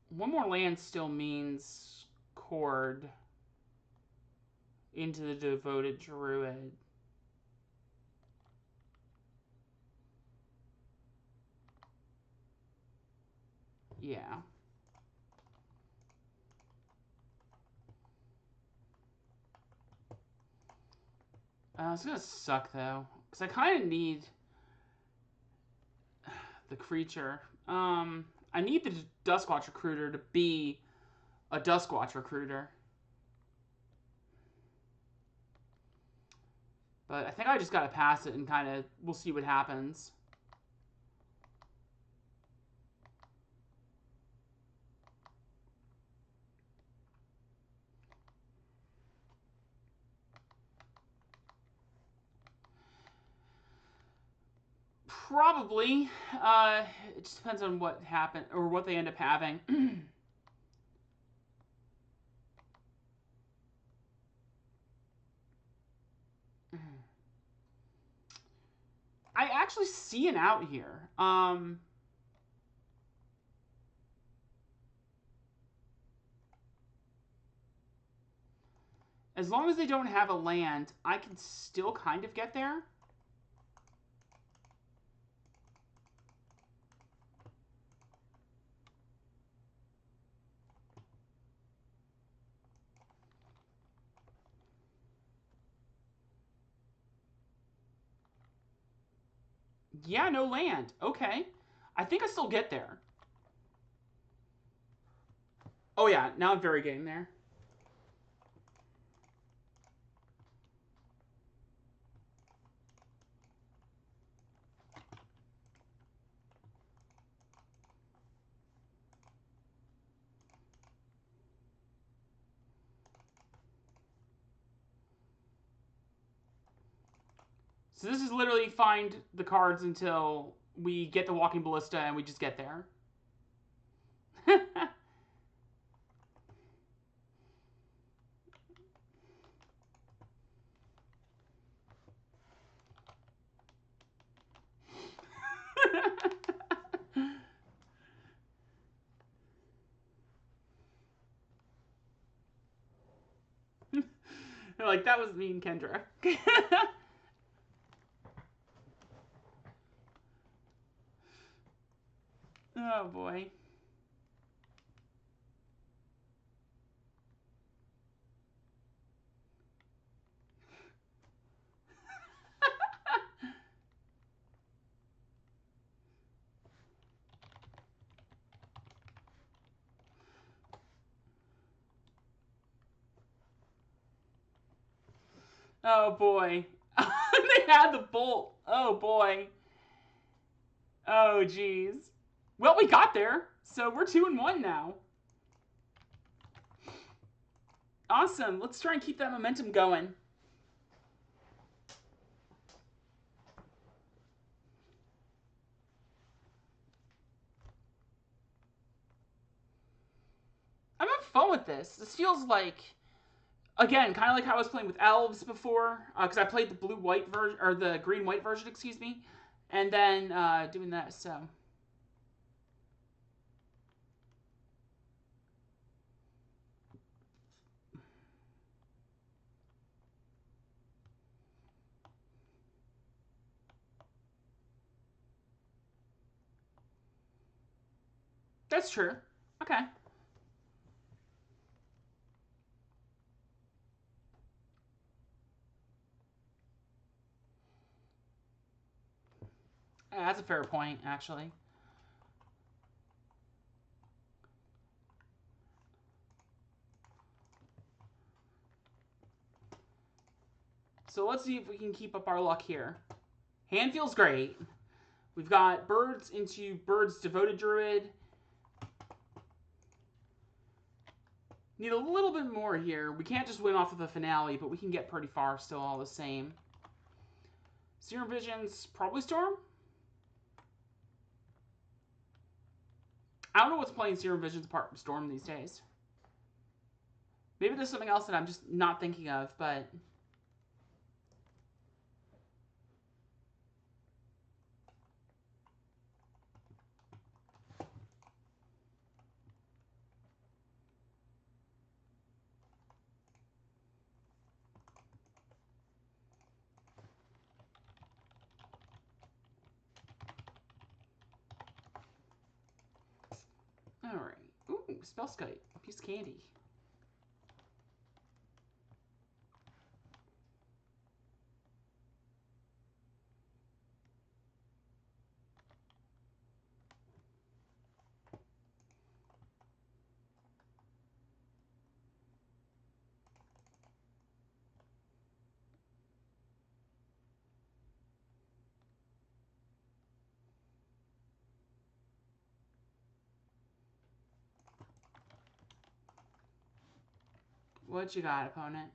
A: One more land still means Chord into the Devoted Druid. Yeah. It's gonna suck though, because I kind of need the creature. I need the Duskwatch Recruiter to be a Duskwatch Recruiter. But I think I just gotta pass it and kind of, we'll see what happens. Probably. It just depends on what happened, or what they end up having. I actually see an out here. As long as they don't have a land, I can still kind of get there. Yeah, no land. Okay. I think I still get there. Oh yeah, now I'm very getting there. So this is literally find the cards until we get the Walking Ballista and we just get there. They're like, that was mean, Kendra. Oh boy. Oh boy. They had the bolt. Oh boy. Oh geez. Well, we got there. So we're 2-1 now. Awesome. Let's try and keep that momentum going. fun with this. This feels like, again, kind of like how I was playing with Elves before, because I played the blue-white version, or the green-white version, excuse me, and then doing that, so. That's true. Okay. Yeah, that's a fair point, actually. So let's see if we can keep up our luck here. Hand feels great. We've got birds into Bird's Devoted Druid. Need a little bit more here. We can't just win off of the finale, but we can get pretty far still all the same. Serum Visions, probably Storm? I don't know what's playing Serum Visions apart from Storm these days. Maybe there's something else that I'm just not thinking of, but... Alright. Ooh, Spellskite. Piece of candy. What you got, opponent?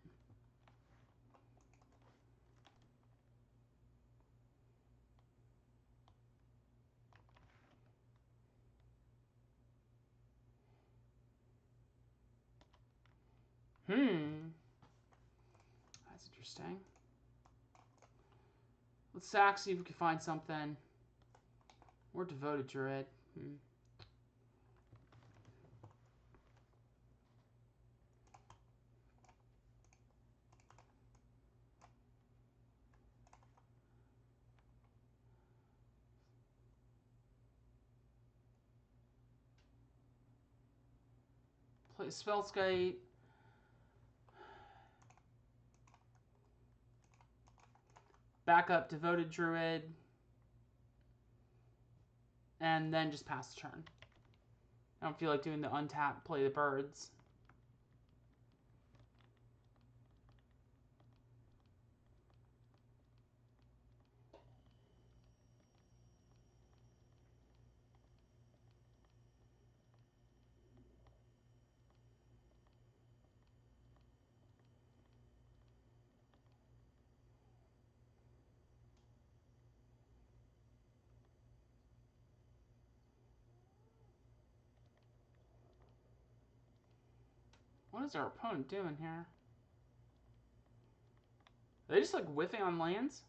A: That's interesting. Let's sack, see if we can find something. More Devoted Druid. Play Spellskite. Back up Devoted Druid. And then just pass the turn. I don't feel like doing the untap, play the birds. What is our opponent doing here? Are they just like whiffing on lands?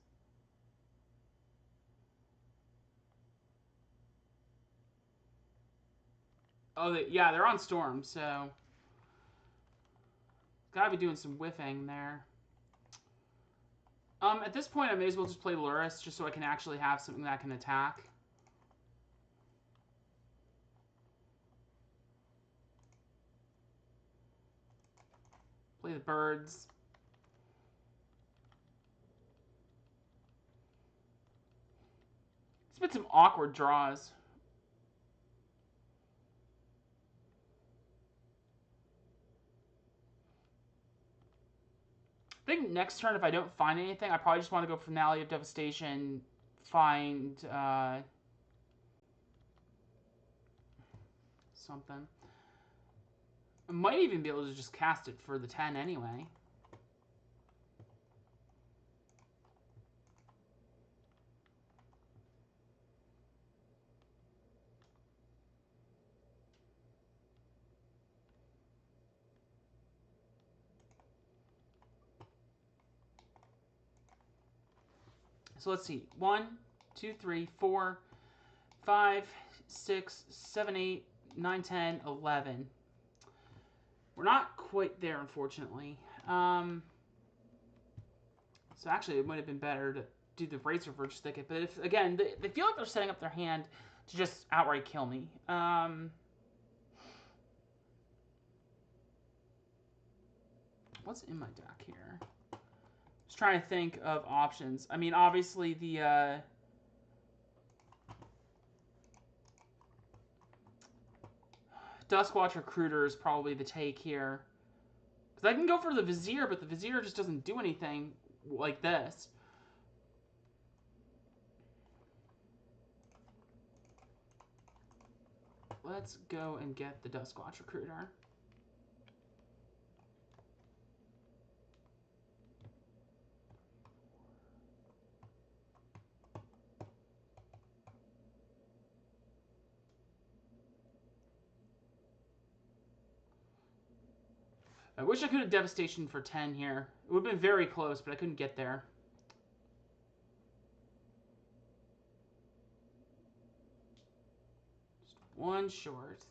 A: Oh, yeah, they're on Storm, so... Gotta be doing some whiffing there. At this point, I may as well just play Lurrus, just so I can actually have something that can attack. Play the birds. It's been some awkward draws. I think next turn, if I don't find anything, I probably just want to go Finale of Devastation, find something. I might even be able to just cast it for the 10 anyway. So let's see. 1, 2, 3, 4, 5, 6, 7, 8, 9, 10, 11. We're not quite there, unfortunately. So actually, it might have been better to do the Razorverge Thicket. But if, again, they feel like they're setting up their hand to just outright kill me. What's in my deck here? Just trying to think of options. I mean, obviously the Duskwatch Recruiter is probably the take here. Because I can go for the Vizier, but the Vizier just doesn't do anything like this. Let's go and get the Duskwatch Recruiter. I wish I could have Devastation for 10 here. It would have been very close, but I couldn't get there. Just one short.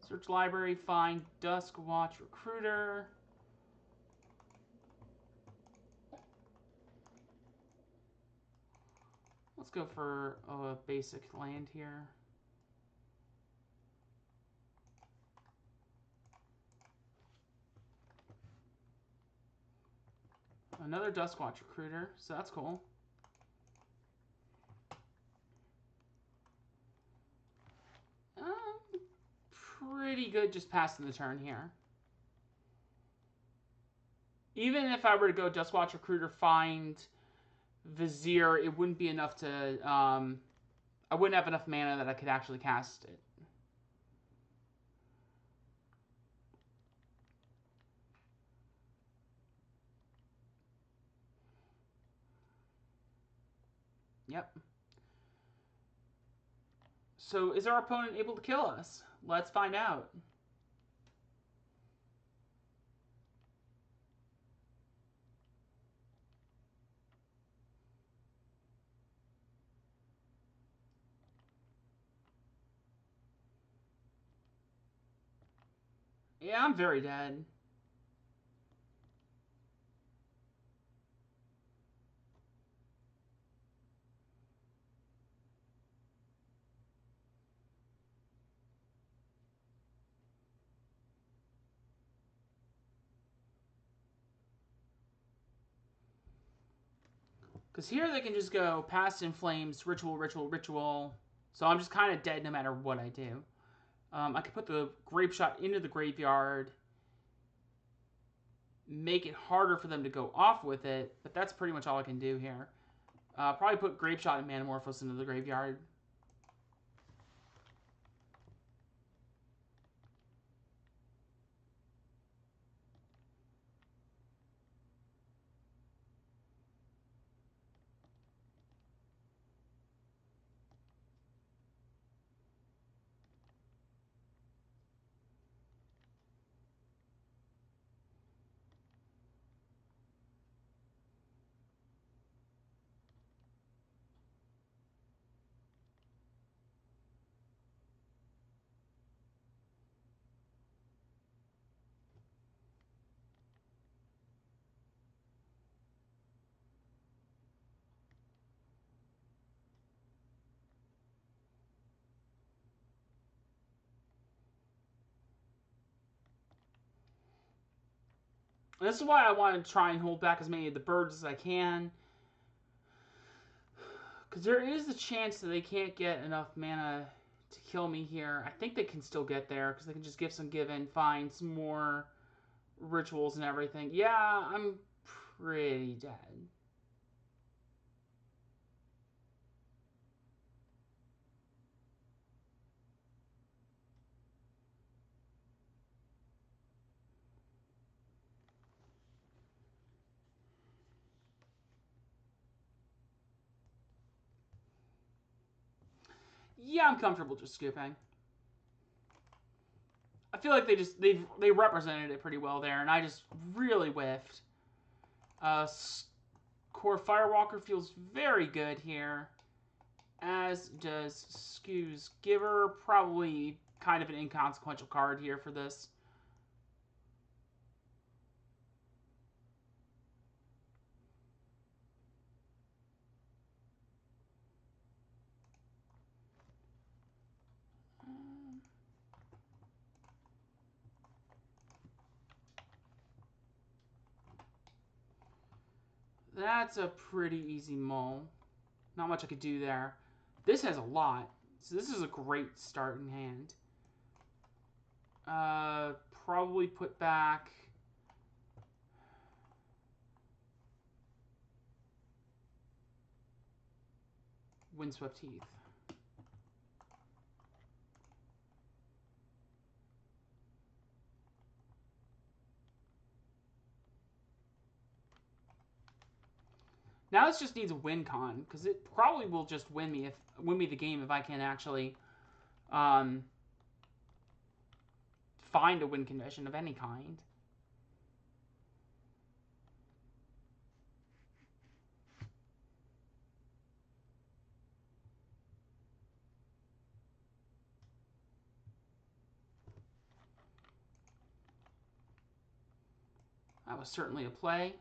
A: Search library, find Duskwatch Recruiter. Let's go for a basic land here. Another Duskwatch Recruiter, so that's cool. Pretty good just passing the turn here. Even if I were to go Duskwatch Recruiter, find Vizier, it wouldn't be enough to... I wouldn't have enough mana that I could actually cast it. Yep. So is our opponent able to kill us? Let's find out. Yeah, I'm very dead. Because here they can just go Past in Flames, Ritual, Ritual, Ritual. So I'm just kind of dead no matter what I do. I could put the Grape Shot into the graveyard. Make it harder for them to go off with it. But that's pretty much all I can do here. Probably put Grape Shot and Manamorphose into the graveyard. This is why I want to try and hold back as many of the birds as I can. Because there is a chance that they can't get enough mana to kill me here. I think they can still get there, because they can just give some given, find some more rituals and everything. Yeah, I'm pretty dead. Yeah, I'm comfortable just scooping. I feel like they represented it pretty well there, and I just really whiffed. Kor Firewalker feels very good here, as does Skew's Giver. Probably kind of an inconsequential card here for this. That's a pretty easy mull. Not much I could do there. This has a lot, so this is a great starting hand. Probably put back Windswept Heath. Now this just needs a win con, because it probably will just win me the game if I can actually find a win condition of any kind. That was certainly a play.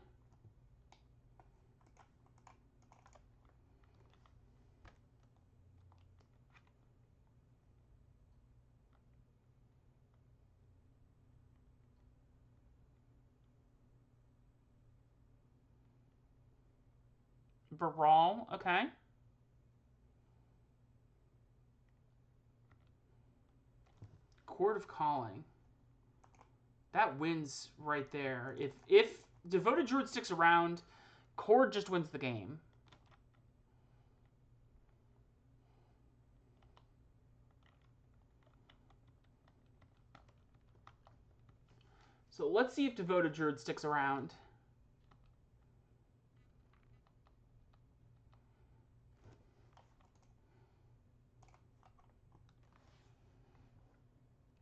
A: Baral, okay. Chord of Calling. That wins right there. If Devoted Druid sticks around, Chord just wins the game. So let's see if Devoted Druid sticks around.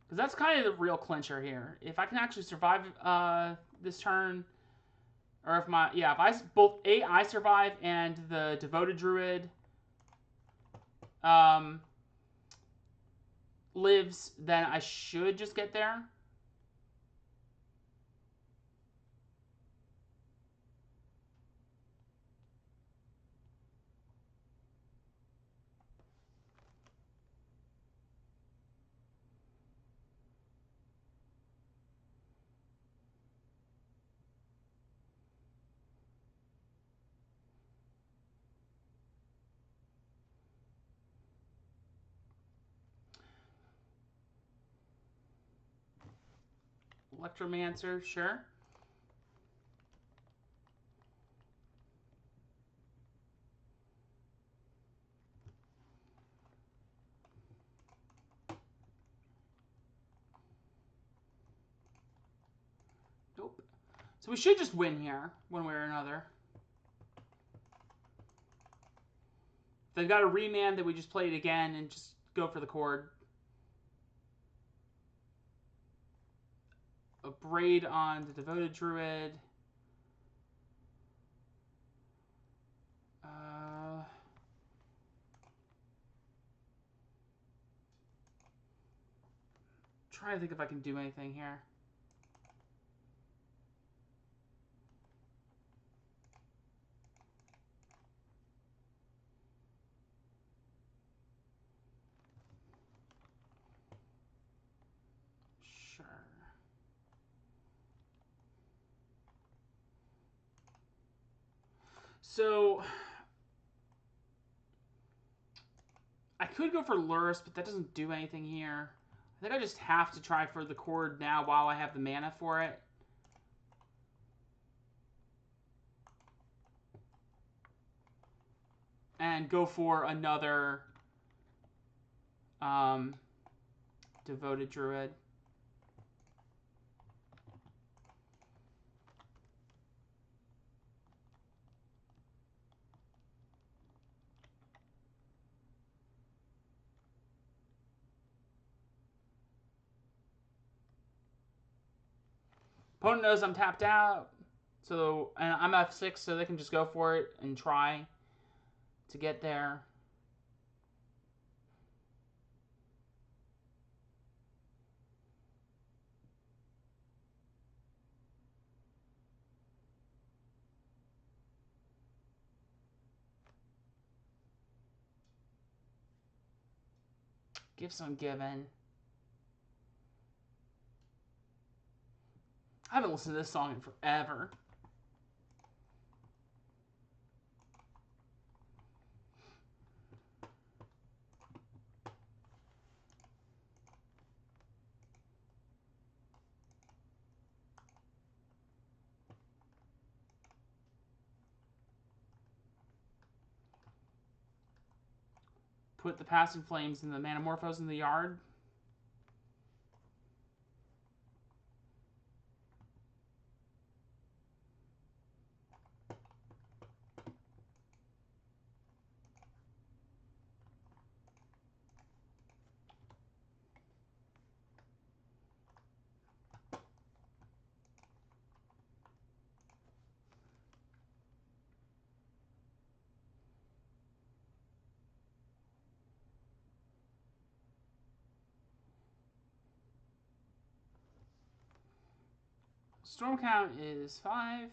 A: Because that's kind of the real clincher here. If I can actually survive this turn, or if I survive and the Devoted Druid lives, then I should just get there. Electromancer, sure. Nope. So we should just win here, one way or another. They've got a remand that we just play it again and just go for the chord. A braid on the Devoted Druid. Try to think if I can do anything here. Sure. So I could go for Lurrus, but that doesn't do anything here. I think I just have to try for the chord now while I have the mana for it. And go for another Devoted Druid. Opponent knows I'm tapped out. So, and I'm F6, so they can just go for it and try to get there. Gifts Ungiven. I haven't listened to this song in forever. Put the Passing Flames and the Manamorphose in the yard. Storm count is 5.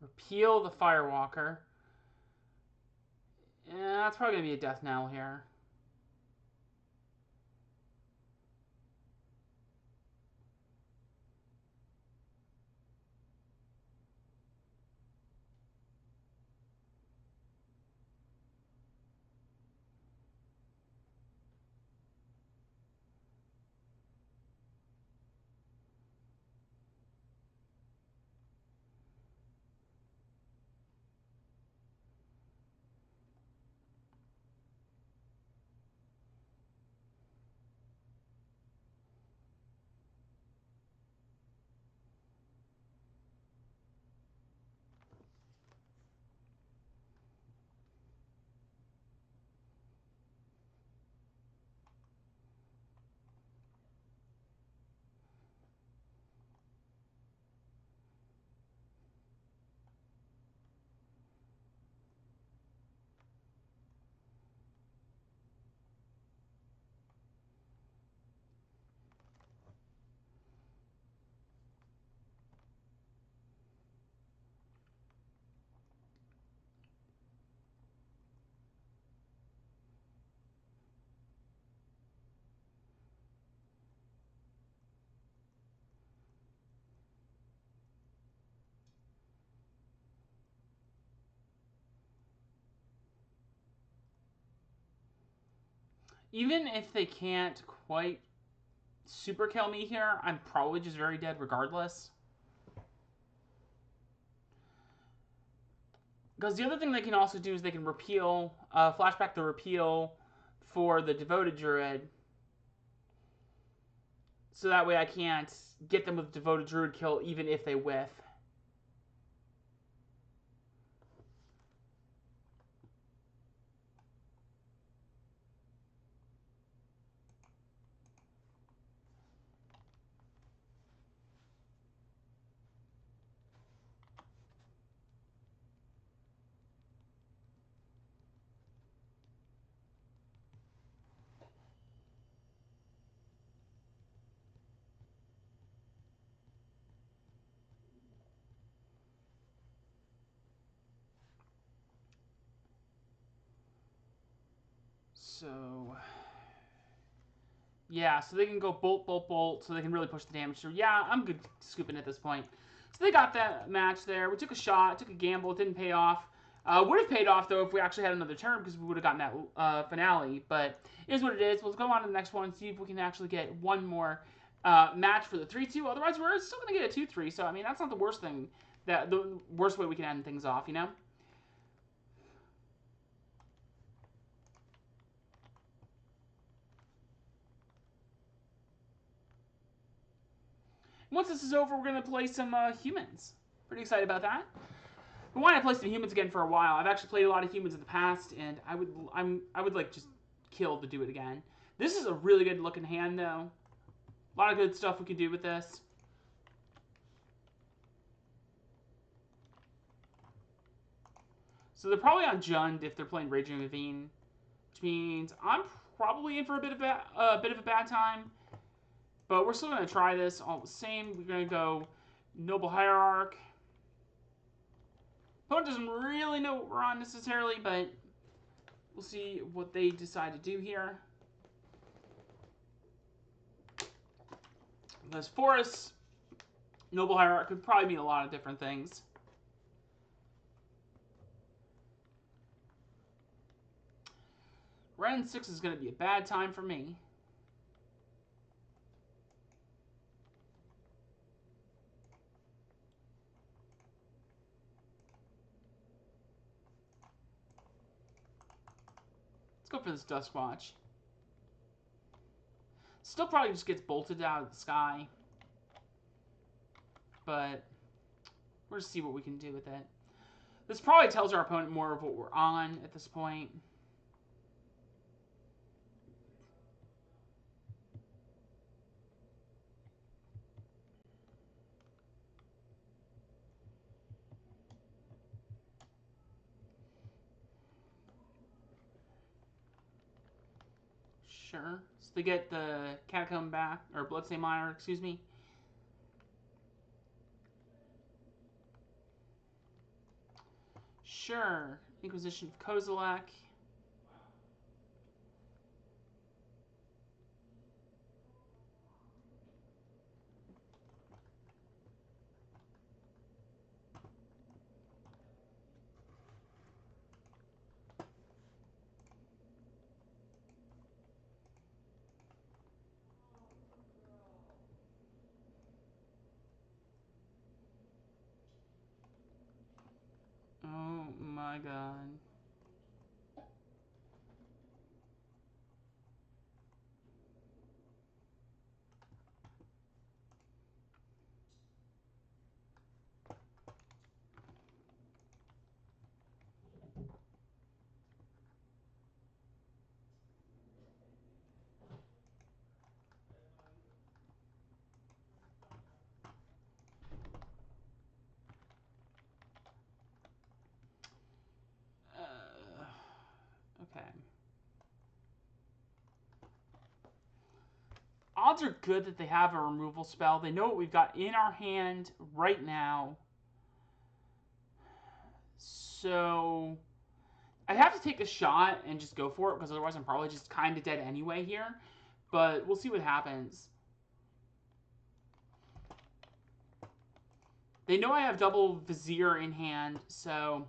A: Repeal the Firewalker. Yeah, that's probably going to be a death knell here. Even if they can't quite super kill me here, I'm probably just very dead regardless. Because the other thing they can also do is they can repeal, flashback the repeal for the Devoted Druid. So that way I can't get them with Devoted Druid kill even if they whiff. So, yeah, so they can go bolt, bolt, bolt, so they can really push the damage through. Yeah, I'm good scooping at this point. So they got that match there. We took a shot, took a gamble, it didn't pay off. Would have paid off, though, if we actually had another turn, because we would have gotten that finale. But it is what it is. We'll go on to the next one and see if we can actually get one more match for the 3-2. Otherwise, we're still going to get a 2-3. So, I mean, that's not the worst thing, the worst way we can end things off, you know? Once this is over, we're going to play some humans. Pretty excited about that. I want to play some humans again for a while. I've actually played a lot of humans in the past, and I would like just kill to do it again. This is a really good looking hand, though. A lot of good stuff we can do with this. So they're probably on Jund if they're playing Raging Ravine, which means I'm probably in for a bit of a bad time. But we're still going to try this all the same. We're going to go Noble Hierarch. Opponent doesn't really know what we're on necessarily, but we'll see what they decide to do here. Those forests, Noble Hierarch could probably mean a lot of different things. Ren 6 is going to be a bad time for me. Let's go for this Duskwatch. Still probably just gets bolted out of the sky. But we'll just see what we can do with it. This probably tells our opponent more of what we're on at this point. Sure. So they get the Catacomb back, or Bloodstained Mire, excuse me. Sure. Inquisition of Kozilek. Oh my god. Okay. Odds are good that they have a removal spell. They know what we've got in our hand right now. So I have to take a shot and just go for it, because otherwise I'm probably just kind of dead anyway here. But we'll see what happens. They know I have double Vizier in hand, so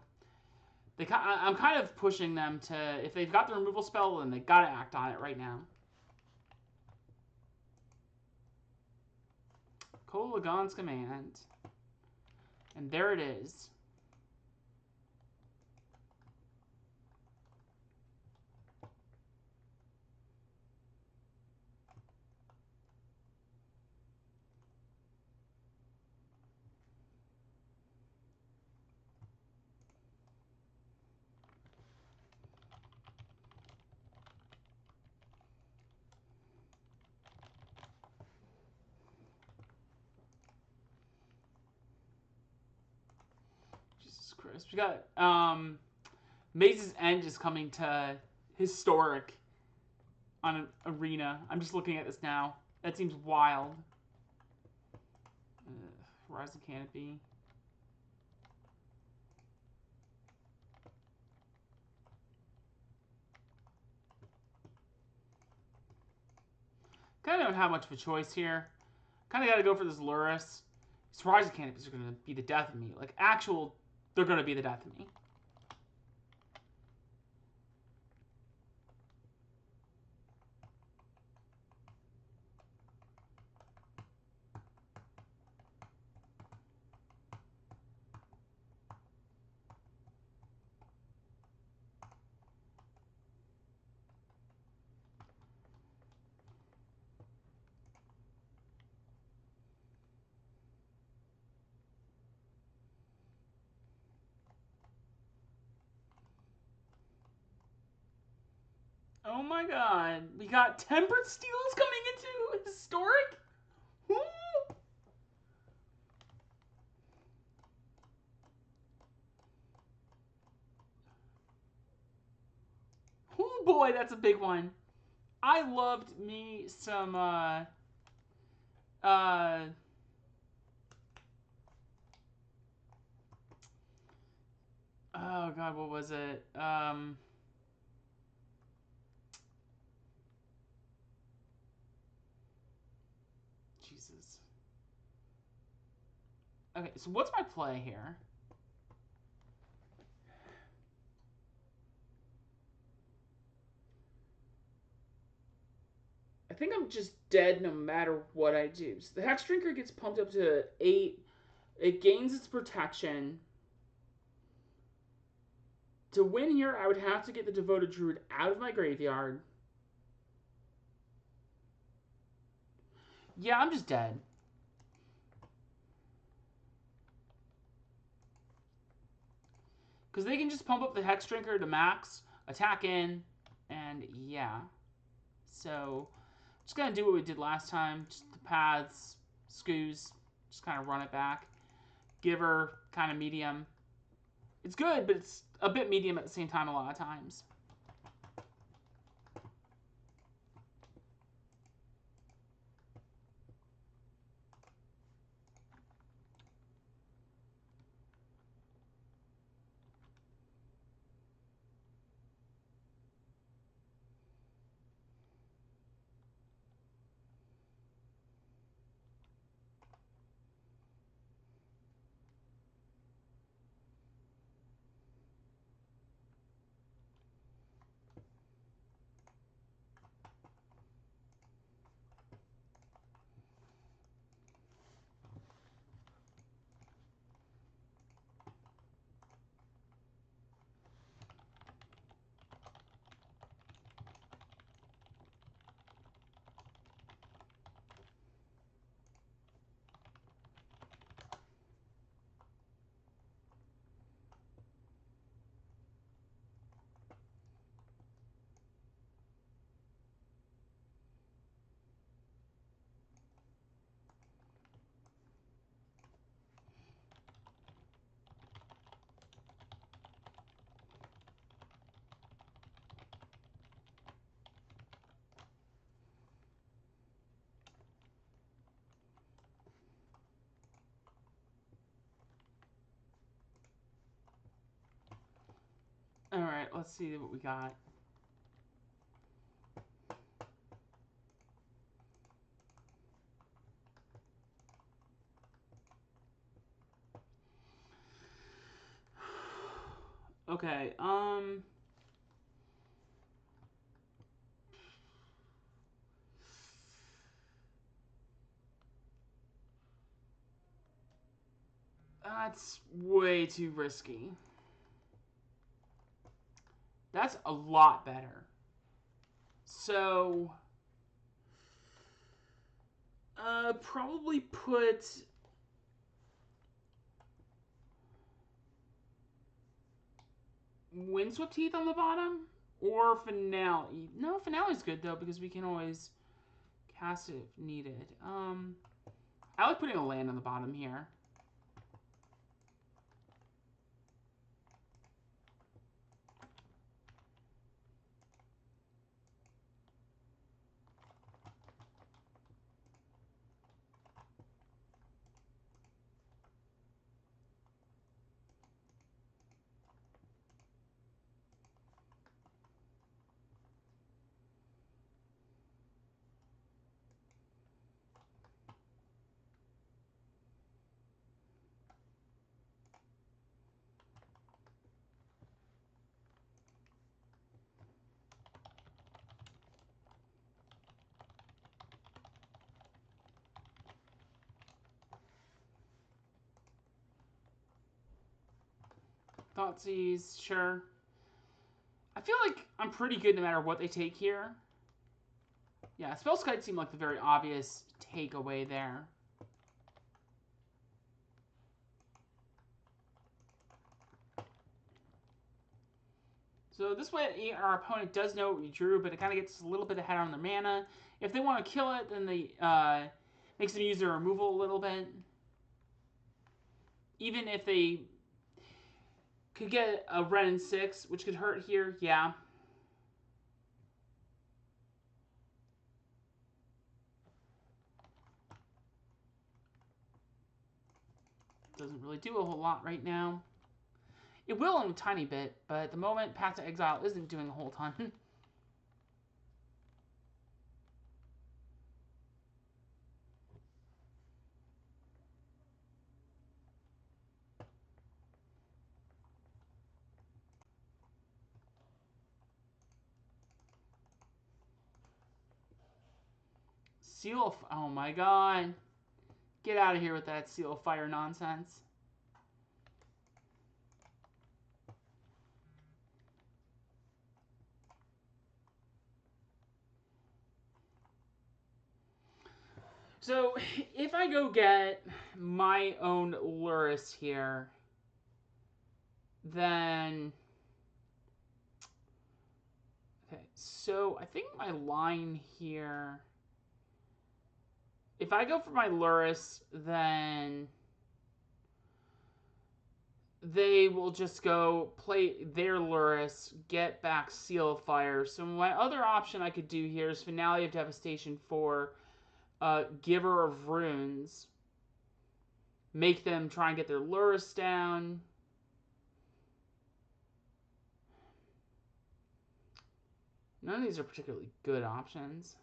A: I'm kind of pushing them to, if they've got the removal spell, then they've got to act on it right now. Kolaghan's Command. And there it is. Chris. We got Maze's End is coming to Historic on an arena. I'm just looking at this now. That seems wild. Horizon Canopy. Kind of don't have much of a choice here. Kind of got to go for this Lurrus. These Horizon Canopies are going to be the death of me. Like, actual, they're going to be the death of me. Oh my god. We got Tempered Steels coming into Historic? Woo! Oh boy, that's a big one. I loved me some, oh god, what was it? Jesus. Okay, so what's my play here? I think I'm just dead no matter what I do. So the Hex Drinker gets pumped up to 8. It gains its protection. To win here, I would have to get the Devoted Druid out of my graveyard. Yeah, I'm just dead. Because they can just pump up the Hex Drinker to max, attack in, and yeah. So, just going to do what we did last time. Just the paths, Scoos, just kind of run it back. Give her kind of medium. It's good, but it's a bit medium at the same time a lot of times. Alright, let's see what we got. Okay, that's way too risky. That's a lot better. So, probably put Windswept Heath on the bottom or Finale. No, Finale's good though because we can always cast it if needed. I like putting a land on the bottom here. Thoughtseize, sure. I feel like I'm pretty good no matter what they take here. Yeah, Spellskite seemed like the very obvious takeaway there. So So this way, our opponent does know what we drew, but it kind of gets a little bit ahead on their mana. If they want to kill it, then they makes them use their removal a little bit. Even if they could get a red and 6, which could hurt here, yeah. Doesn't really do a whole lot right now. It will in a tiny bit, but at the moment, Path to Exile isn't doing a whole ton. Seal of... Oh my god. Get out of here with that Seal of Fire nonsense. So, if I go get my own Lurrus here, then... Okay, so I think my line here... If I go for my Lurrus, then they will just go play their Lurrus, get back Seal of Fire. So my other option I could do here is Finale of Devastation for Giver of Runes. Make them try and get their Lurrus down. None of these are particularly good options.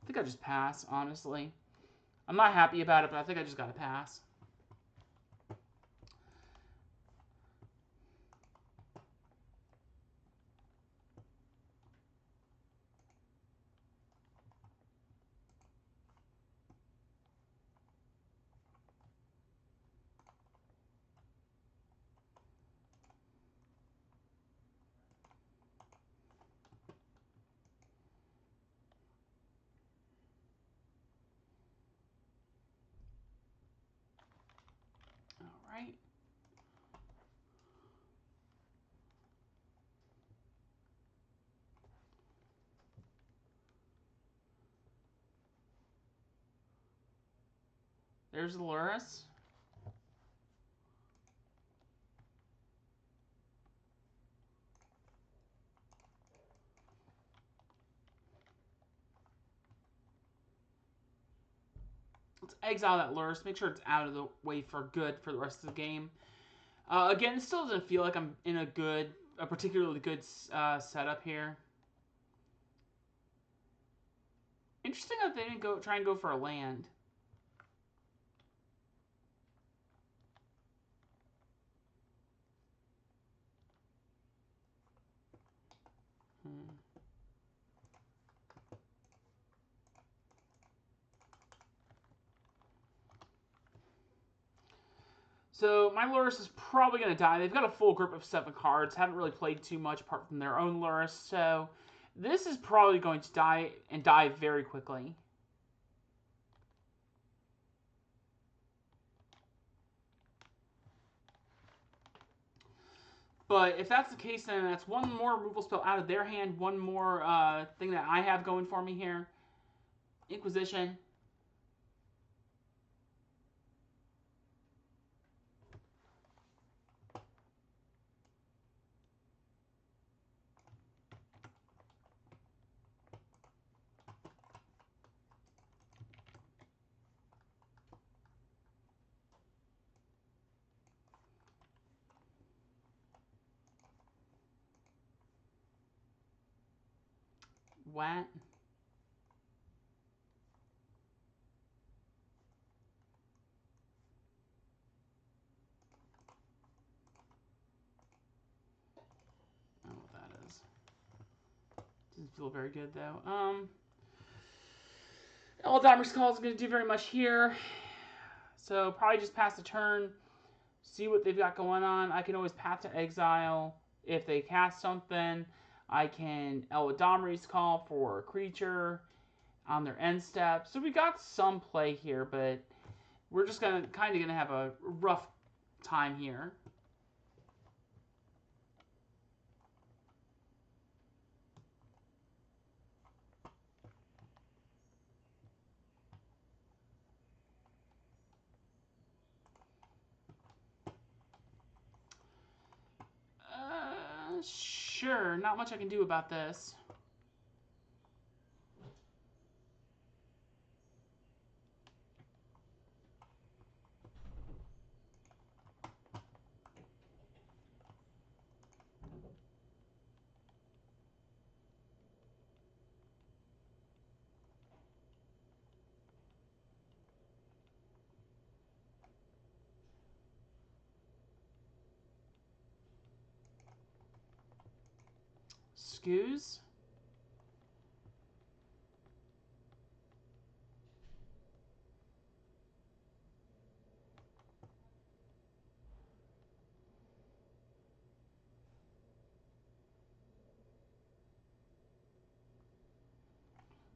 A: I think I just pass, honestly. I'm not happy about it, but I think I just gotta pass. Right. There's the Lurrus. Let's exile that Lurrus. Make sure it's out of the way for good for the rest of the game. Again, it still doesn't feel like I'm in a particularly good setup here. Interesting that they didn't try and go for a land. So my Lurrus is probably going to die. They've got a full group of 7 cards. Haven't really played too much apart from their own Lurrus. So this is probably going to die and die very quickly. But if that's the case, then that's one more removal spell out of their hand. One more thing that I have going for me here. Inquisition. What? I don't know what that is. Doesn't feel very good though. Eladamri's Call is going to do very much here. So probably just pass the turn. See what they've got going on. I can always Path to Exile if they cast something. I can Eladamri's Call for a creature on their end step. So we got some play here, but we're just kind of gonna have a rough time here. Sure, not much I can do about this. Excuse?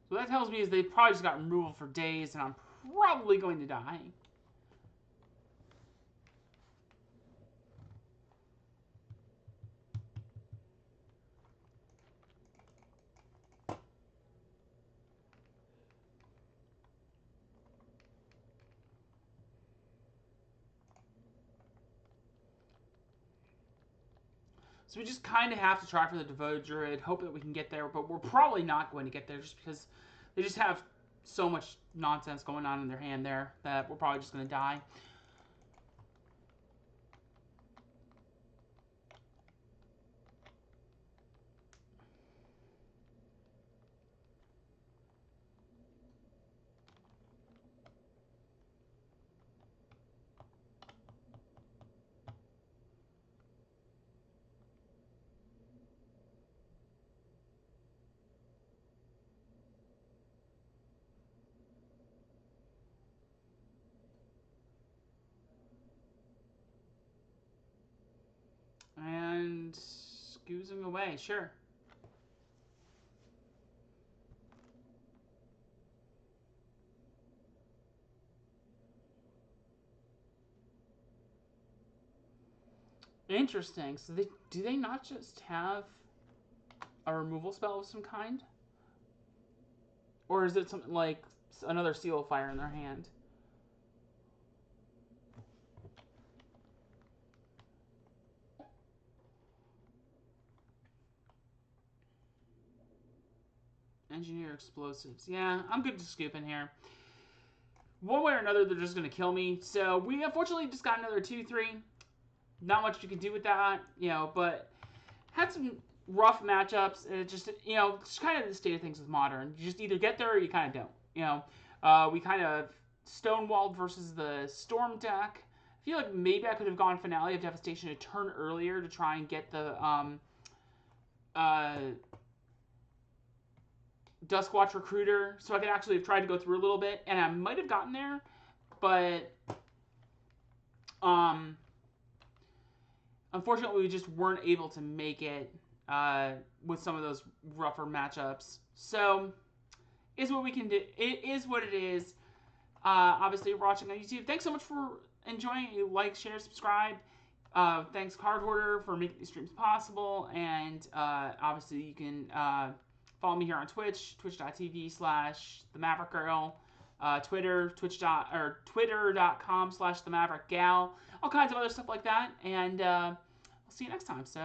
A: So that tells me is they probably just got removal for days, and I'm probably going to die. So we just kind of have to try for the Devoted Druid, hope that we can get there, but we're probably not going to get there just because they just have so much nonsense going on in their hand there that we're probably just going to die. And scoozing away, sure. Interesting. So do they not just have a removal spell of some kind? Or is it something like another Seal of Fire in their hand? Engineer explosives. Yeah, I'm good to scoop in here. One way or another, they're just going to kill me. So we unfortunately just got another 2-3. Not much you can do with that, you know, but had some rough matchups. It just, you know, it's kind of the state of things with Modern. You just either get there or you kind of don't, you know. We kind of stonewalled versus the Storm deck. I feel like maybe I could have gone Finale of Devastation a turn earlier to try and get the Duskwatch Recruiter, so I could actually have tried to go through a little bit, and I might have gotten there, but unfortunately we just weren't able to make it with some of those rougher matchups. So is what we can do. It is what it is. Obviously, you're watching on YouTube. Thanks so much for enjoying. You like, share, subscribe. Thanks Card Hoarder for making these streams possible, and obviously you can follow me here on Twitch, twitch.tv/themaverickgirl, Twitter, twitter.com/themaverickgal, all kinds of other stuff like that, and I'll see you next time. So